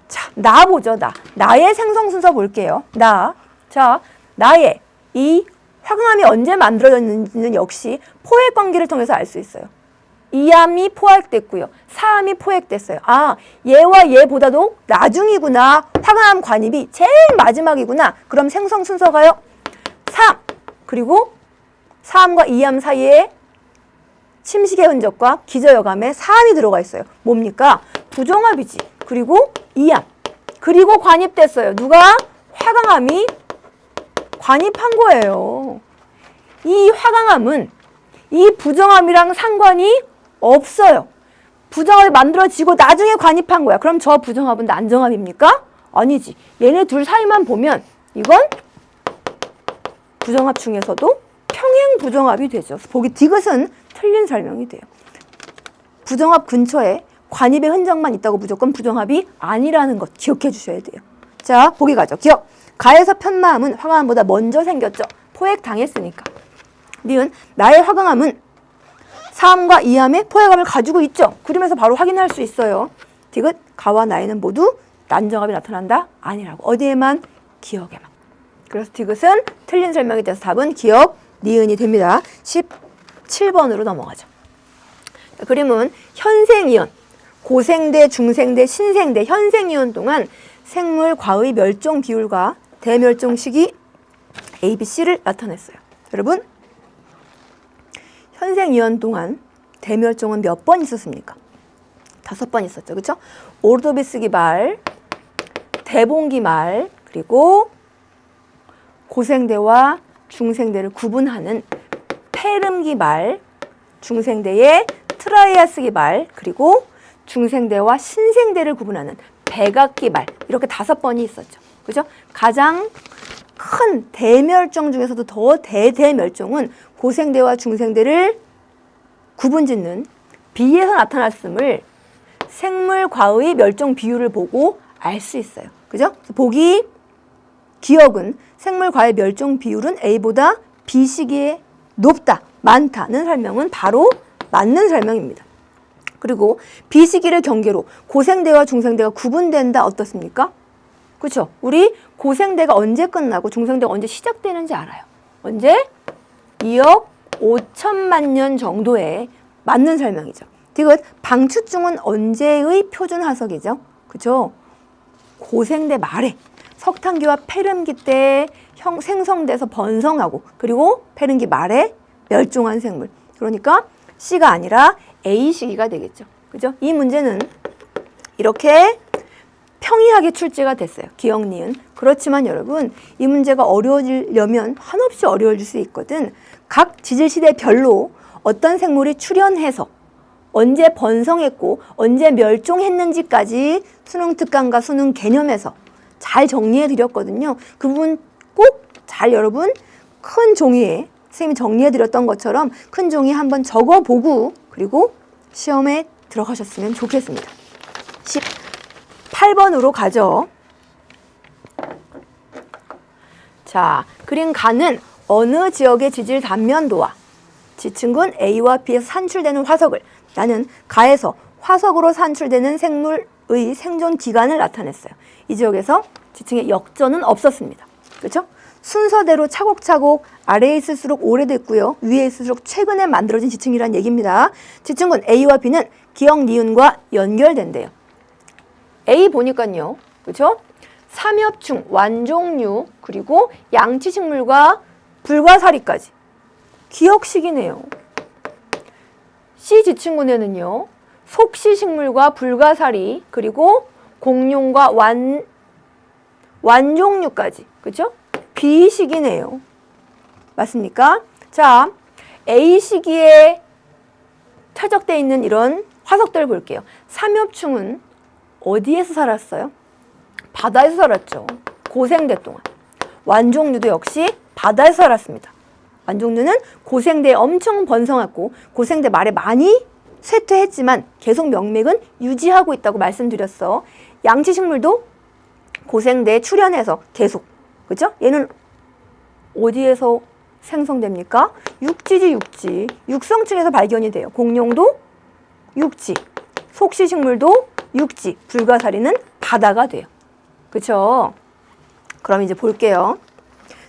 자, 나 보죠, 나. 나의 생성 순서 볼게요. 자, 나의 이 화강암이 언제 만들어졌는지는 역시 포획 관계를 통해서 알 수 있어요. 이암이 포획됐고요. 사암이 포획됐어요. 아, 얘와 얘보다도 나중이구나. 화강암 관입이 제일 마지막이구나. 그럼 생성 순서가요. 3. 그리고 사암과 이암 사이에 침식의 흔적과 기저여감에 사암이 들어가 있어요. 뭡니까? 부정합이지. 그리고 이암. 그리고 관입됐어요. 누가? 화강암이 관입한 거예요. 이 화강암은 이 부정합이랑 상관이 없어요. 부정합이 만들어지고 나중에 관입한 거야. 그럼 저 부정합은 난정합입니까? 아니지. 얘네 둘 사이만 보면 이건 부정합 중에서도 평행 부정합이 되죠. 보기 디귿은 틀린 설명이 돼요. 부정합 근처에 관입의 흔적만 있다고 무조건 부정합이 아니라는 것 기억해 주셔야 돼요. 자, 보기 가죠. 기억. 가에서 편마암은 화강암보다 먼저 생겼죠. 포획당했으니까. 니은 나의 화강암은 사암과 이암의 포획암을 가지고 있죠. 그림에서 바로 확인할 수 있어요. 디귿 가와 나에는 모두 난정합이 나타난다? 아니라고. 어디에만? 기억에만. 그래서 디귿은 틀린 설명이 돼서 답은 기억, 니은이 됩니다. 17번으로 넘어가죠. 그림은 현생이온, 고생대, 중생대, 신생대, 현생이온 동안 생물 과의 멸종 비율과 대멸종 시기 A, B, C를 나타냈어요. 여러분, 현생이온 동안 대멸종은 몇 번 있었습니까? 5번 있었죠. 그렇죠? 오르도비스기 말, 대봉기 말, 그리고 고생대와 중생대를 구분하는 페름기 말, 중생대의 트라이아스기 말, 그리고 중생대와 신생대를 구분하는 백악기말 이렇게 5번이 있었죠. 그죠? 가장 큰 대멸종 중에서도 더 대대멸종은 고생대와 중생대를 구분짓는 비에서 나타났음을 생물과의 멸종 비율을 보고 알 수 있어요. 그죠? 보기 기억은 생물과의 멸종 비율은 A보다 B 시기에 높다, 많다는 설명은 바로 맞는 설명입니다. 그리고 B 시기를 경계로 고생대와 중생대가 구분된다 어떻습니까? 그렇죠? 우리 고생대가 언제 끝나고 중생대가 언제 시작되는지 알아요. 언제? 2억 5천만 년 정도에 맞는 설명이죠. 디귿 방추중은 언제의 표준 화석이죠? 그죠? 고생대 말에 석탄기와 폐렴기 때 생성돼서 번성하고 그리고 폐렴기 말에 멸종한 생물. 그러니까 C가 아니라 A 시기가 되겠죠. 그죠? 이 문제는 이렇게 평이하게 출제가 됐어요. 기억, 니은. 그렇지만 여러분 이 문제가 어려워지려면 한없이 어려워질 수 있거든. 각 지질시대별로 어떤 생물이 출현해서 언제 번성했고 언제 멸종했는지까지 수능 특강과 수능 개념에서 잘 정리해 드렸거든요. 그 부분 꼭 잘 여러분 큰 종이에 선생님이 정리해 드렸던 것처럼 큰 종이에 한번 적어보고 그리고 시험에 들어가셨으면 좋겠습니다. 18번으로 가죠. 자, 그린 가는 어느 지역의 지질 단면도와 지층군 A와 B에서 산출되는 화석을 나는 가에서 화석으로 산출되는 생물의 생존 기간을 나타냈어요. 이 지역에서 지층에 역전은 없었습니다. 그렇죠? 순서대로 차곡차곡 아래에 있을수록 오래됐고요. 위에 있을수록 최근에 만들어진 지층이란 얘기입니다. 지층군 A와 B는 기억, 니은과 연결된대요. A 보니까요. 그렇죠? 삼엽충, 완종류, 그리고 양치식물과 불가사리까지 기억식이네요. C 지층군에는요. 속시식물과 불가사리, 그리고 공룡과 완종류까지. 그렇죠? B 시기네요. 맞습니까? 자, A 시기에 퇴적되어 있는 이런 화석들을 볼게요. 삼엽충은 어디에서 살았어요? 바다에서 살았죠. 고생대 동안. 완종류도 역시 바다에서 살았습니다. 완종류는 고생대에 엄청 번성했고 고생대 말에 많이 쇠퇴했지만 계속 명맥은 유지하고 있다고 말씀드렸어. 양치식물도 고생대에 출현해서 계속. 그죠? 얘는 어디에서 생성됩니까? 육지지, 육지. 육성층에서 발견이 돼요. 공룡도 육지. 속시식물도 육지. 불가사리는 바다가 돼요. 그쵸? 그럼 이제 볼게요.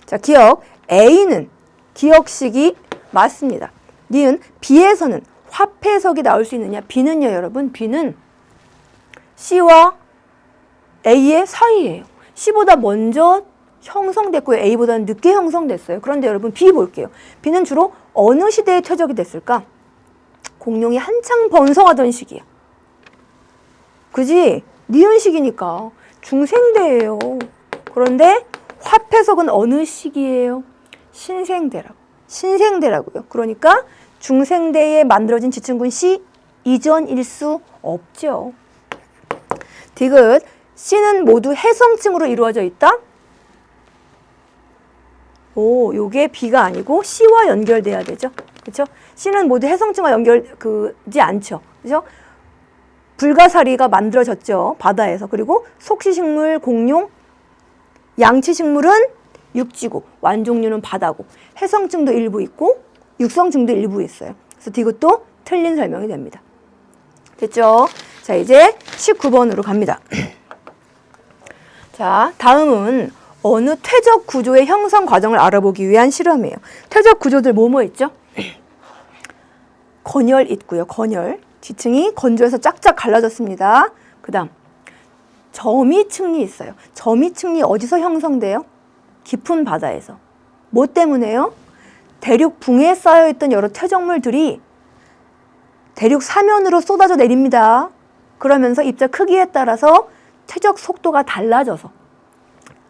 자, 기억. A는 기억식이 맞습니다. 니은 B에서는 화폐석이 나올 수 있느냐? B는요, 여러분. B는 C와 A의 사이예요. C보다 먼저 형성됐고요. A보다는 늦게 형성됐어요. 그런데 여러분 B 볼게요. B는 주로 어느 시대에 퇴적이 됐을까? 공룡이 한창 번성하던 시기야. 그지? 니은 시기니까 중생대예요. 그런데 화폐석은 어느 시기예요? 신생대라고요. 그러니까 중생대에 만들어진 지층군 C 이전일 수 없죠. 디귿 C는 모두 해성층으로 이루어져 있다? 오, 요게 B가 아니고 C와 연결돼야 되죠. 그렇죠? C는 모두 해성층과 연결되지 않죠. 그렇죠? 불가사리가 만들어졌죠. 바다에서. 그리고 속시식물, 공룡, 양치식물은 육지고 완종류는 바다고 해성층도 일부 있고 육성층도 일부 있어요. 그래서 이것도 틀린 설명이 됩니다. 됐죠? 자, 이제 19번으로 갑니다. 자, 다음은 어느 퇴적 구조의 형성 과정을 알아보기 위한 실험이에요. 퇴적 구조들 뭐뭐 있죠? 건열 있고요. 건열. 지층이 건조해서 쫙쫙 갈라졌습니다. 그 다음 점이층이 있어요. 점이층이 어디서 형성돼요? 깊은 바다에서. 뭐 때문에요? 대륙 붕에 쌓여있던 여러 퇴적물들이 대륙 사면으로 쏟아져 내립니다. 그러면서 입자 크기에 따라서 퇴적 속도가 달라져서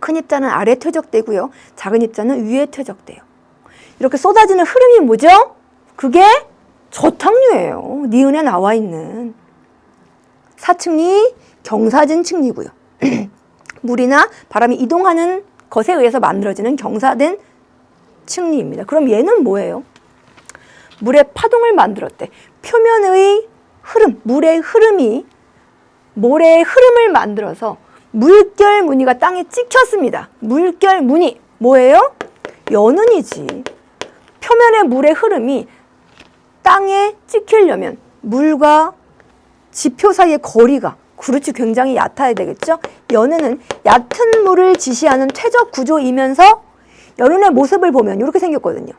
큰 입자는 아래 퇴적되고요. 작은 입자는 위에 퇴적돼요. 이렇게 쏟아지는 흐름이 뭐죠? 그게 저탕류예요. 니은에 나와 있는. 사층이 경사진 층리고요. 물이나 바람이 이동하는 것에 의해서 만들어지는 경사된 층리입니다. 그럼 얘는 뭐예요? 물의 파동을 만들었대. 표면의 흐름, 물의 흐름이 모래의 흐름을 만들어서 물결 무늬가 땅에 찍혔습니다. 물결 무늬 뭐예요? 연운이지. 표면의 물의 흐름이 땅에 찍히려면 물과 지표 사이의 거리가 그렇지 굉장히 얕아야 되겠죠? 연운은 얕은 물을 지시하는 퇴적 구조이면서 연운의 모습을 보면 이렇게 생겼거든요.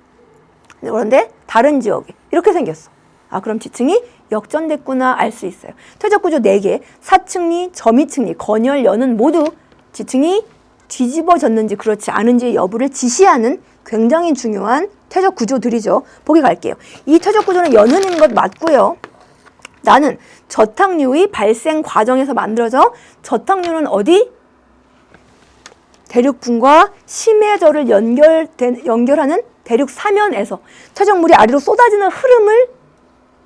그런데 다른 지역에 이렇게 생겼어. 아, 그럼 지층이 역전됐구나 알 수 있어요. 퇴적 구조 4개, 사층리, 점이층리, 건열, 연운 모두 지층이 뒤집어졌는지 그렇지 않은지 여부를 지시하는 굉장히 중요한 퇴적 구조들이죠. 보기 갈게요. 이 퇴적 구조는 연운인 것 맞고요. 나는 저탁류의 발생 과정에서 만들어져. 저탁류는 어디? 대륙분과 심해저를 연결하는 대륙 사면에서 퇴적물이 아래로 쏟아지는 흐름을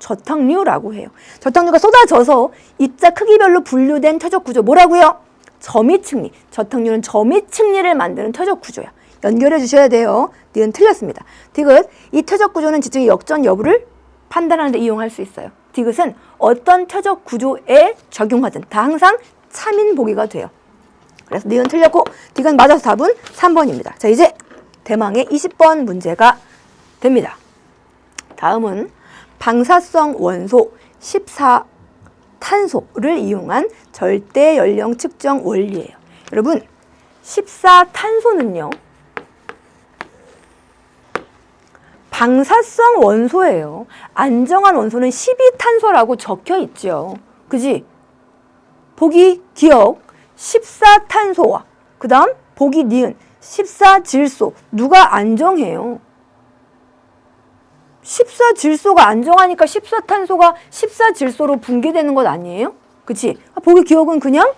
저탁류라고 해요. 저탁류가 쏟아져서 입자 크기별로 분류된 퇴적 구조 뭐라고요? 점이층리. 저탁류는 점이층리를 만드는 퇴적 구조야. 연결해 주셔야 돼요. 니은 틀렸습니다. 디귿, 이 퇴적 구조는 지층의 역전 여부를 판단하는 데 이용할 수 있어요. 디귿은 어떤 퇴적 구조에 적용하든 다 항상 참인 보기가 돼요. 그래서 니은 틀렸고 디귿 맞아서 답은 3번입니다. 자, 이제 대망의 20번 문제가 됩니다. 다음은 방사성 원소 14탄소를 이용한 절대 연령 측정 원리예요. 여러분, 14탄소는요. 방사성 원소예요. 안정한 원소는 12탄소라고 적혀 있죠. 그지? 보기 기억 14탄소와 그 다음 보기 니은 14질소 누가 안정해요? 14질소가 안정하니까 14탄소가 14질소로 붕괴되는 것 아니에요? 그치? 보기 기억은 그냥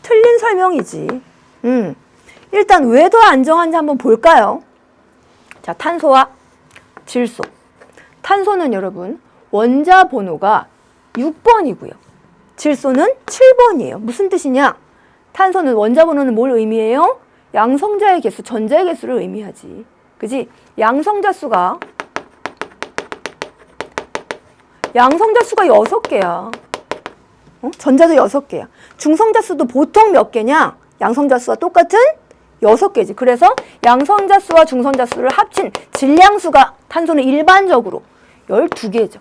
틀린 설명이지. 일단 왜 더 안정한지 한번 볼까요? 자, 탄소와 질소. 탄소는 여러분 원자 번호가 6번이고요. 질소는 7번이에요. 무슨 뜻이냐? 탄소는 원자 번호는 뭘 의미해요? 양성자의 개수, 전자의 개수를 의미하지. 그지? 양성자 수가 6개야. 전자도 6개야. 중성자 수도 보통 몇 개냐? 양성자 수와 똑같은 6개지. 그래서 양성자 수와 중성자 수를 합친 질량수가 탄소는 일반적으로 12개죠.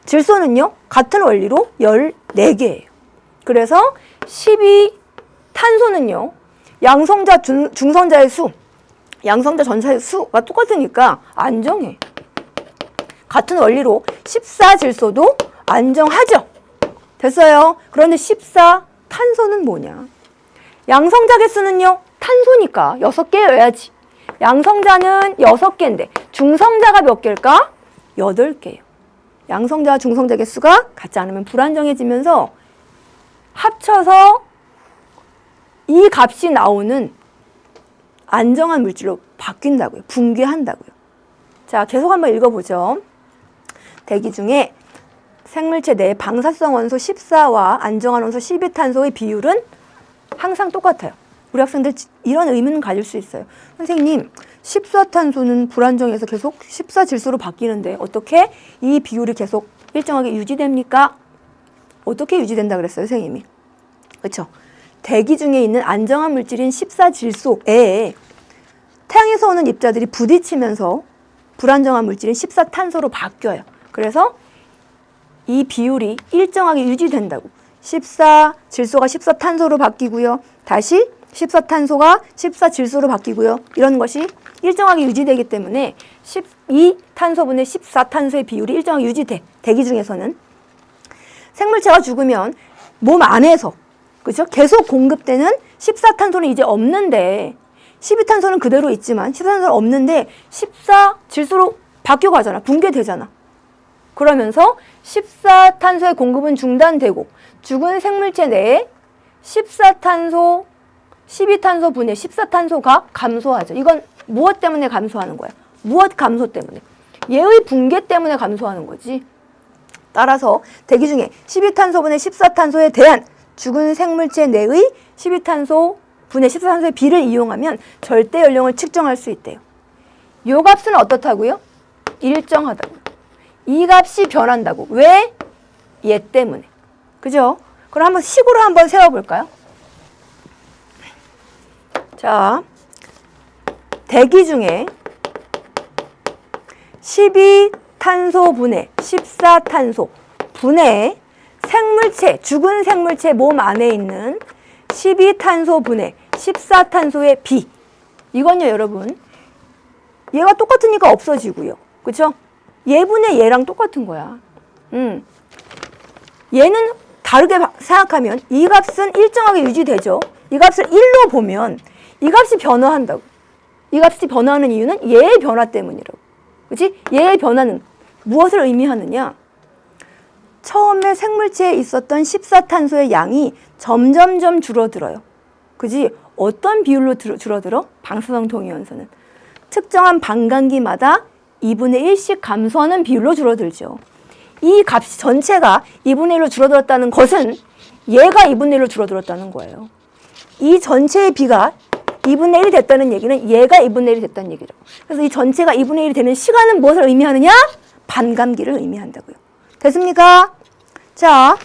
질소는요, 같은 원리로 14개예요. 그래서 12탄소는요, 양성자, 중성자의 수, 양성자, 전자의 수가 똑같으니까 안정해. 같은 원리로 14질소도 안정하죠. 됐어요. 그런데 14탄소는 뭐냐? 양성자 개수는요, 탄소니까 6개여야지. 양성자는 6개인데 중성자가 몇 개일까? 8개예요. 양성자와 중성자 개수가 같지 않으면 불안정해지면서 합쳐서 이 값이 나오는 안정한 물질로 바뀐다고요. 붕괴한다고요. 자, 계속 한번 읽어보죠. 대기 중에 생물체 내 방사성 원소 14와 안정한 원소 12탄소의 비율은 항상 똑같아요. 우리 학생들 이런 의문을 가질 수 있어요. 선생님, 14탄소는 불안정해서 계속 14질소로 바뀌는데 어떻게 이 비율이 계속 일정하게 유지됩니까? 어떻게 유지된다 그랬어요, 선생님이? 그렇죠? 대기 중에 있는 안정한 물질인 14질소에 태양에서 오는 입자들이 부딪히면서 불안정한 물질인 14탄소로 바뀌어요. 그래서 이 비율이 일정하게 유지된다고. 14질소가 14탄소로 바뀌고요. 다시 14탄소가 14질소로 바뀌고요. 이런 것이 일정하게 유지되기 때문에 12탄소분의 14탄소의 비율이 일정하게 유지돼. 대기 중에서는. 생물체가 죽으면 몸 안에서 그죠? 계속 공급되는 14탄소는 이제 없는데 12탄소는 그대로 있지만 14탄소는 없는데 14질소로 바뀌어가잖아. 붕괴되잖아. 그러면서 14탄소의 공급은 중단되고 죽은 생물체 내에 14탄소, 12탄소 분의 14탄소가 감소하죠. 이건 무엇 때문에 감소하는 거야? 무엇 감소 때문에? 얘의 붕괴 때문에 감소하는 거지. 따라서 대기 중에 12탄소분의 14탄소에 대한 죽은 생물체 내의 12탄소 분해 14탄소의 비를 이용하면 절대 연령을 측정할 수 있대요. 이 값은 어떻다고요? 일정하다고. 이 값이 변한다고. 왜? 얘 때문에. 그죠? 그럼 한번 식으로 한번 세워볼까요? 자, 대기 중에 12탄소 분해, 14탄소 분해 생물체, 죽은 생물체 몸 안에 있는 12탄소 분해, 14탄소의 비. 이건요, 여러분. 얘가 똑같으니까 없어지고요. 그쵸? 얘분의 얘랑 똑같은 거야. 얘는 다르게 생각하면 이 값은 일정하게 유지되죠. 이 값을 1로 보면 이 값이 변화한다고. 이 값이 변화하는 이유는 얘의 변화 때문이라고. 그치? 얘의 변화는 무엇을 의미하느냐? 처음에 생물체에 있었던 14탄소의 양이 점점점 줄어들어요. 그지? 어떤 비율로 줄어들어? 방사성 동위원소는. 특정한 반감기마다 2분의 1씩 감소하는 비율로 줄어들죠. 이 값이 전체가 2분의 1로 줄어들었다는 것은 얘가 2분의 1로 줄어들었다는 거예요. 이 전체의 비가 2분의 1이 됐다는 얘기는 얘가 2분의 1이 됐다는 얘기죠. 그래서 이 전체가 2분의 1이 되는 시간은 무엇을 의미하느냐? 반감기를 의미한다고요. 됐습니까? 자,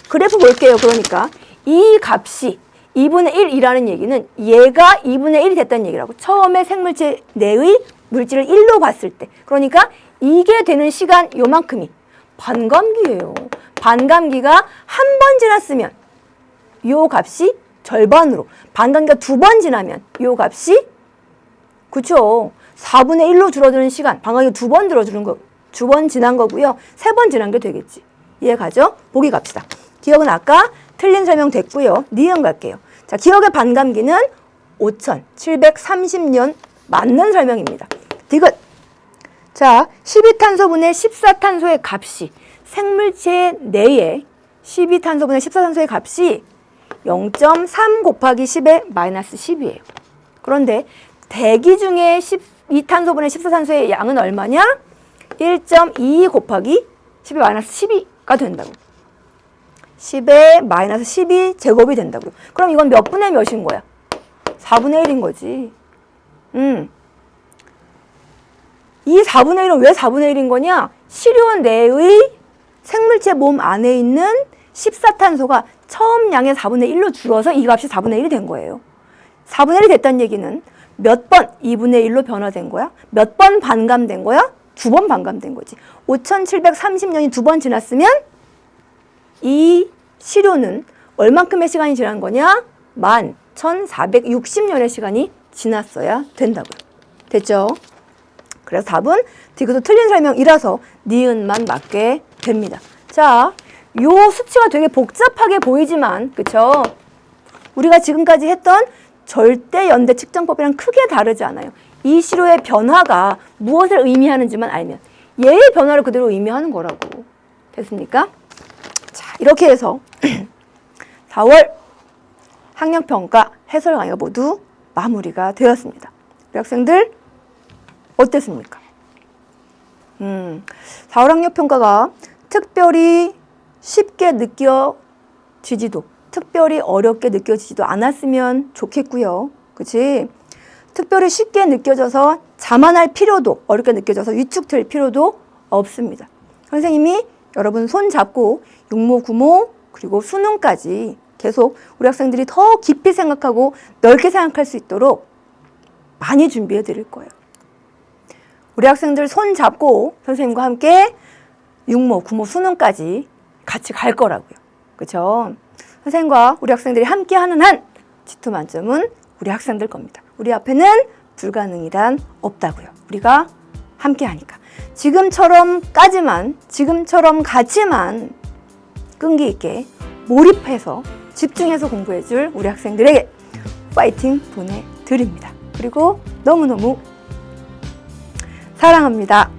그래프 볼게요. 그러니까 이 값이 2분의 1이라는 얘기는 얘가 2분의 1이 됐다는 얘기라고. 처음에 생물체 내의 물질을 1로 봤을 때. 그러니까 이게 되는 시간 요만큼이 반감기예요. 반감기가 한 번 지났으면 요 값이 절반으로, 반감기가 2번 지나면 요 값이, 그쵸, 4분의 1로 줄어드는 시간, 반감기가 2번 줄어드는 거, 2번 지난 거고요. 3번 지난 게 되겠지. 이해가죠? 보기 갑시다. 기억은 아까 틀린 설명 됐고요. 니은 갈게요. 자, 기억의 반감기는 5,730년 맞는 설명입니다. 디귿. 자, 12탄소분의 14탄소의 값이 생물체 내에 12탄소분의 14탄소의 값이 0.3 곱하기 10의 마이너스 10이에요. 그런데 대기 중에 12탄소분의 14탄소의 양은 얼마냐? 1.22 곱하기 10의 마이너스 12가 된다고. 10의 마이너스 12 제곱이 된다고요. 그럼 이건 몇 분의 몇인 거야? 4분의 1인 거지. 이 4분의 1은 왜 4분의 1인 거냐? 시료 내의 생물체 몸 안에 있는 14탄소가 처음 양의 4분의 1로 줄어서 이 값이 4분의 1이 된 거예요. 4분의 1이 됐다는 얘기는 몇 번 2분의 1로 변화된 거야? 몇 번 반감된 거야? 2번 반감된 거지. 5,730년이 2번 지났으면 이 시료는 얼만큼의 시간이 지난 거냐? 11,460년의 시간이 지났어야 된다고요. 됐죠? 그래서 답은 디귿도 틀린 설명이라서 니은만 맞게 됩니다. 자, 요 수치가 되게 복잡하게 보이지만, 그쵸? 우리가 지금까지 했던 절대 연대 측정법이랑 크게 다르지 않아요. 이 시료의 변화가 무엇을 의미하는지만 알면 얘의 변화를 그대로 의미하는 거라고. 됐습니까? 자, 이렇게 해서 4월 학력평가 해설 강의가 모두 마무리가 되었습니다. 우리 학생들 어땠습니까? 4월 학력평가가 특별히 쉽게 느껴지지도, 특별히 어렵게 느껴지지도 않았으면 좋겠고요. 그치? 특별히 쉽게 느껴져서 자만할 필요도, 어렵게 느껴져서 위축될 필요도 없습니다. 선생님이 여러분 손 잡고 육모, 구모, 그리고 수능까지 계속 우리 학생들이 더 깊이 생각하고 넓게 생각할 수 있도록 많이 준비해 드릴 거예요. 우리 학생들 손 잡고 선생님과 함께 육모, 구모, 수능까지 같이 갈 거라고요. 그렇죠? 선생님과 우리 학생들이 함께 하는 한 G2 만점은 우리 학생들 겁니다. 우리 앞에는 불가능이란 없다고요. 우리가 함께 하니까. 지금처럼 같이만 끈기 있게 몰입해서 집중해서 공부해 줄 우리 학생들에게 파이팅 보내드립니다. 그리고 너무너무 사랑합니다.